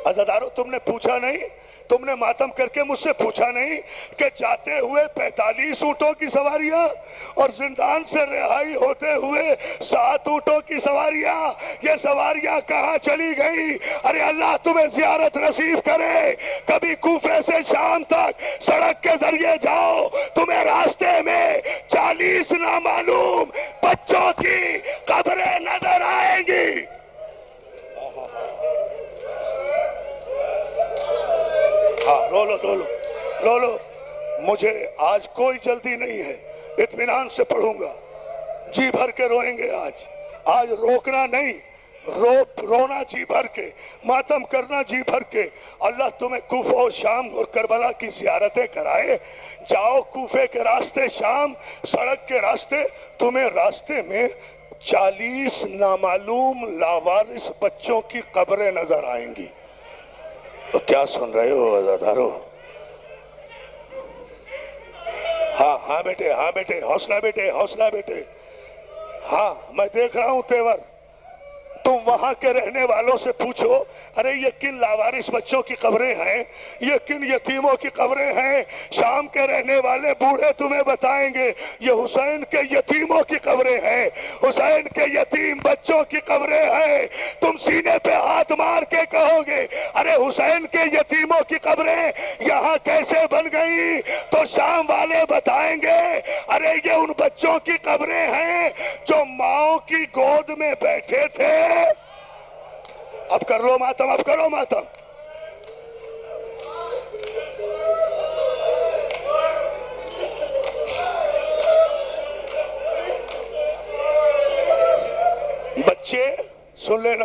عزادارو, تم نے پوچھا نہیں, تم نے ماتم کر کے مجھ سے پوچھا نہیں کہ جاتے ہوئے 45 اونٹوں کی سواریاں اور زندان سے رہائی ہوتے ہوئے 7 اونٹوں کی سواریاں, یہ سواریاں کہاں چلی گئی؟ ارے اللہ تمہیں زیارت نصیب کرے. کبھی کوفے سے شام تک سڑک کے ذریعے جاؤ, تمہیں راستے میں 40 نامعلوم بچوں کی قبریں نظر آئیں گی. ہاں رو لو, مجھے آج کوئی جلدی نہیں ہے, اطمینان سے پڑھوں گا, جی بھر کے روئیں گے. آج روکنا نہیں, رونا جی بھر کے, ماتم کرنا جی بھر کے. اللہ تمہیں کوفہ و شام اور کربلا کی زیارتیں کرائے. جاؤ کوفے کے راستے, شام سڑک کے راستے, تمہیں راستے میں 40 نامعلوم لاوارث بچوں کی قبریں نظر آئیں گی. تو کیا سن رہے ہو عزادارو؟ ہاں بیٹے, حوصلہ بیٹے. ہاں میں دیکھ رہا ہوں تیور. تم وہاں کے رہنے والوں سے پوچھو, ارے یہ کن لاوارث بچوں کی قبریں ہیں, یہ کن یتیموں کی قبریں ہیں؟ شام کے رہنے والے بوڑھے تمہیں بتائیں گے یہ حسین کے یتیموں کی قبریں ہیں, حسین کے یتیم بچوں کی قبریں ہیں. تم سینے پہ ہاتھ مار کے کہو گے, ارے حسین کے یتیموں کی قبریں یہاں کیسے بن گئی؟ تو شام والے بتائیں گے, ارے یہ ان بچوں کی قبریں ہیں جو ماؤں کی گود میں بیٹھے تھے. اب کر لو ماتم. بچے سن لینا,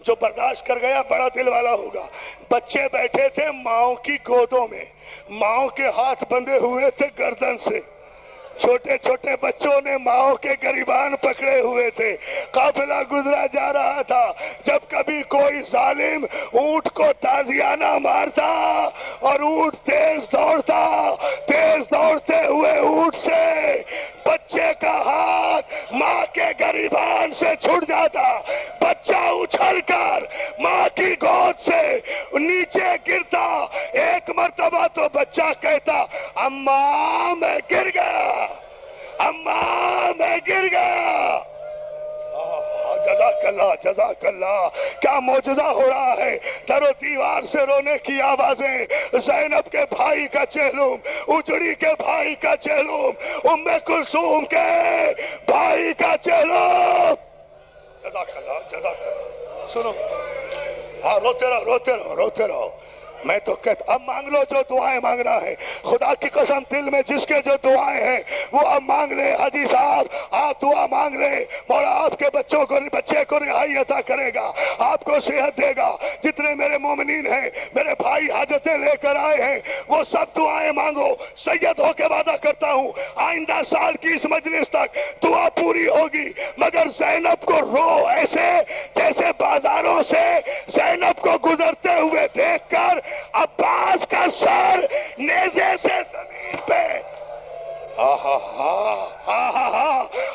جو برداشت کر گیا بڑا دل والا ہوگا. بچے بیٹھے تھے ماؤں کی گودوں میں, ماؤں کے ہاتھ بندھے ہوئے تھے گردن سے, چھوٹے چھوٹے بچوں نے ماؤں کے گریبان پکڑے ہوئے تھے. قافلہ گزرا جا رہا تھا, جب کبھی کوئی ظالم اونٹ کو تازیانہ مارتا اور اونٹ تیز دوڑتے ہوئے اونٹ سے بچے کا ہاتھ ماں کے گریبان سے چھوٹ جاتا, بچہ اچھل کر ماں کی گود سے نیچے گرتا. ایک مرتبہ تو بچہ کہتا, اماں میں گر گیا. جزاک اللہ. کیا معجزہ ہو رہا ہے. در و دیوار سے رونے کی آوازیں, زینب کے بھائی کا چہلم, اجڑی کے بھائی کا چہلم, ام کلثوم کے بھائی کا چہلم. جزاک اللہ. سنو, ہاں روتے رہو. میں تو کہتا اب مانگ لو جو دعائیں مانگنا ہے. خدا کی قسم دل میں جس کے جو دعائیں ہیں وہ اب مانگ لے. حاجی صاحب آپ دعا مانگ لے, مولا آپ کے بچے کو رہائی عطا کرے گا, آپ کو صحت دے گا. جتنے میرے مومنین ہیں, میرے بھائی حاجتیں لے کر آئے ہیں, وہ سب دعائیں مانگو. سید ہو کے وعدہ کرتا ہوں آئندہ سال کی اس مجلس تک دعا پوری ہوگی. مگر زینب کو رو ایسے جیسے بازاروں سے زینب کو گزرتے ہوئے دیکھ کر عباس کا سر نیزے سے زمین پہ.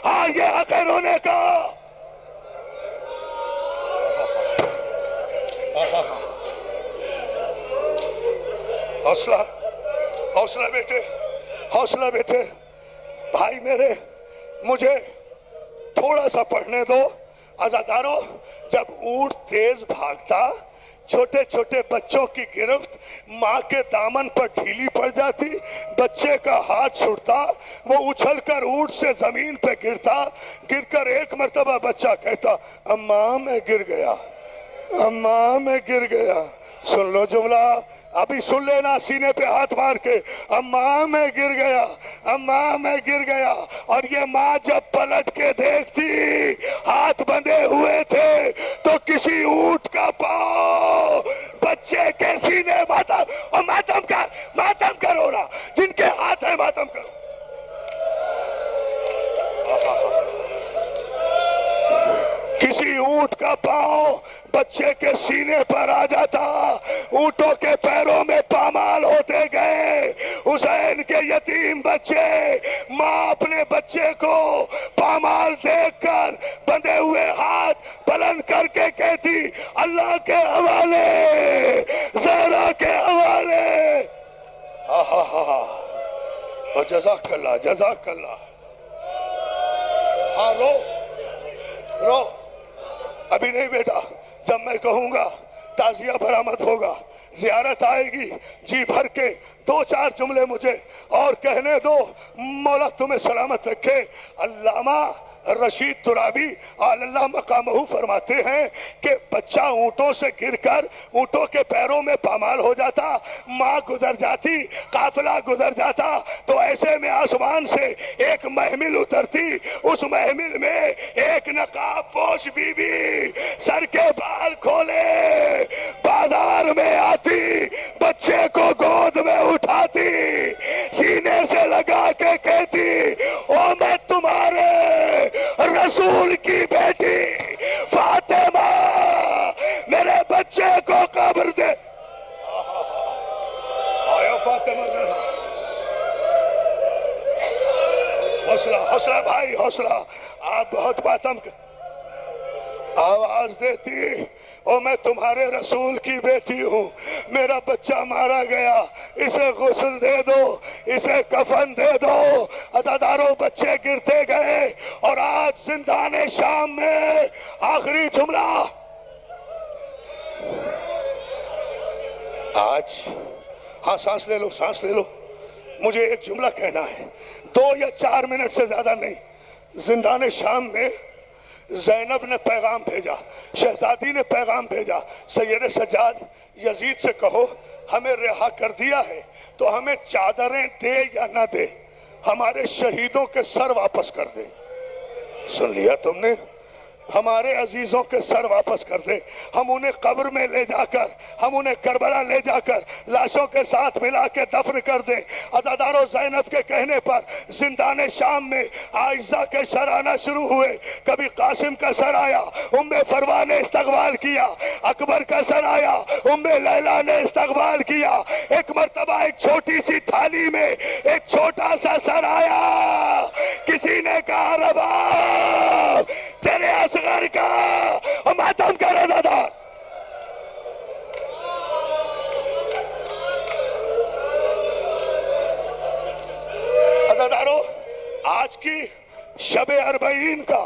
ہاں یہ حق ہے رونے کا. حوصلہ بیٹے, حوصلہ بیٹے. بھائی میرے مجھے تھوڑا سا پڑھنے دو. عزادارو, جب اونٹ تیز بھاگتا چھوٹے چھوٹے بچوں کی گرفت ماں کے دامن پر ڈھیلی پڑ جاتی, بچے کا ہاتھ چھوٹتا, وہ اچھل کر اونٹ سے زمین پہ گرتا. گر کر ایک مرتبہ بچہ کہتا اماں میں گر گیا, اماں میں گر گیا. سن لو جملہ, ابھی سن لینا سینے پہ ہاتھ مار کے, اماں میں گر گیا, اماں میں گر گیا. اور یہ ماں جب پلٹ کے دیکھتی ہاتھ بندھے ہوئے تھے تو کسی اونٹ کا پاؤں بچے کے سینے ماتم کر ہو رہا, جن کے ہاتھ ہیں ماتم کرو. کسی اونٹ کا پاؤں بچے کے سینے پر آ جاتا, اونٹوں کے پیروں میں پامال ہوتے گئے. حسین کے یتیم بچے, ماں اپنے بچے کو پامال دیکھ کر بندھے ہوئے ہاتھ بلند کر کے کہتی اللہ کے حوالے, زہرا کے حوالے. اور جزاک اللہ, جزاک اللہ. ہاں رو رو, ابھی نہیں بیٹا, جب میں کہوں گا تعزیہ برآمد ہوگا, زیارت آئے گی, جی بھر کے دو چار جملے مجھے اور کہنے دو. مولا تمہیں سلامت رکھے. علامہ رشید ترابی اللہ مقامہ فرماتے ہیں کہ بچہ اونٹوں سے گر کر اونٹوں کے پیروں میں پامال ہو جاتا, ماں گزر جاتی, قافلہ گزر جاتا, تو ایسے میں آسمان سے ایک محمل اترتی. اس محمل میں ایک نقاب پوش بی بی سر کے بال کھولے بازار میں آتی, بچے کو گود میں اٹھاتی, سینے سے لگا کے کہتی او میں تمہارے رسول کی بیٹی فاطمہ, میرے بچے کو قبر دے. آیا فاطمہ, حوصلہ حوصلہ بھائی حوصلہ. آپ بہت ماتم آواز دیتی او میں تمہارے رسول کی بیٹی ہوں, میرا بچہ مارا گیا, اسے غسل دے دو, اسے کفن دے دو. عزادارو بچے گرتے گئے. اور آج زندان شام میں آخری جملہ, آج ہاں سانس لے لو, سانس لے لو. مجھے ایک جملہ کہنا ہے, 2 یا 4 منٹ سے زیادہ نہیں. زندان شام میں زینب نے پیغام بھیجا, شہزادی نے پیغام بھیجا, سید سجاد یزید سے کہو ہمیں رہا کر دیا ہے تو ہمیں چادریں دے یا نہ دے, ہمارے شہیدوں کے سر واپس کر دے. سن لیا تم نے, ہمارے عزیزوں کے سر واپس کر دے. ہم انہیں قبر میں لے جا کر, ہم انہیں کربلا لے جا کر لاشوں کے ساتھ ملا کے دفن کر دیں. عزادارو زینب کے کہنے پر زندان شام میں عائشہ کے سر آنا شروع ہوئے. کبھی قاسم کا سر آیا, ام فروہ نے استقبال کیا. اکبر کا سر آیا, ام لیلا نے استقبال کیا. ایک مرتبہ ایک چھوٹی سی تھالی میں ایک چھوٹا سا سر آیا. کسی نے کہا رباب تیرے اصغر کا ماتم کا رضادار. عزادارو آج کی شب 40 کا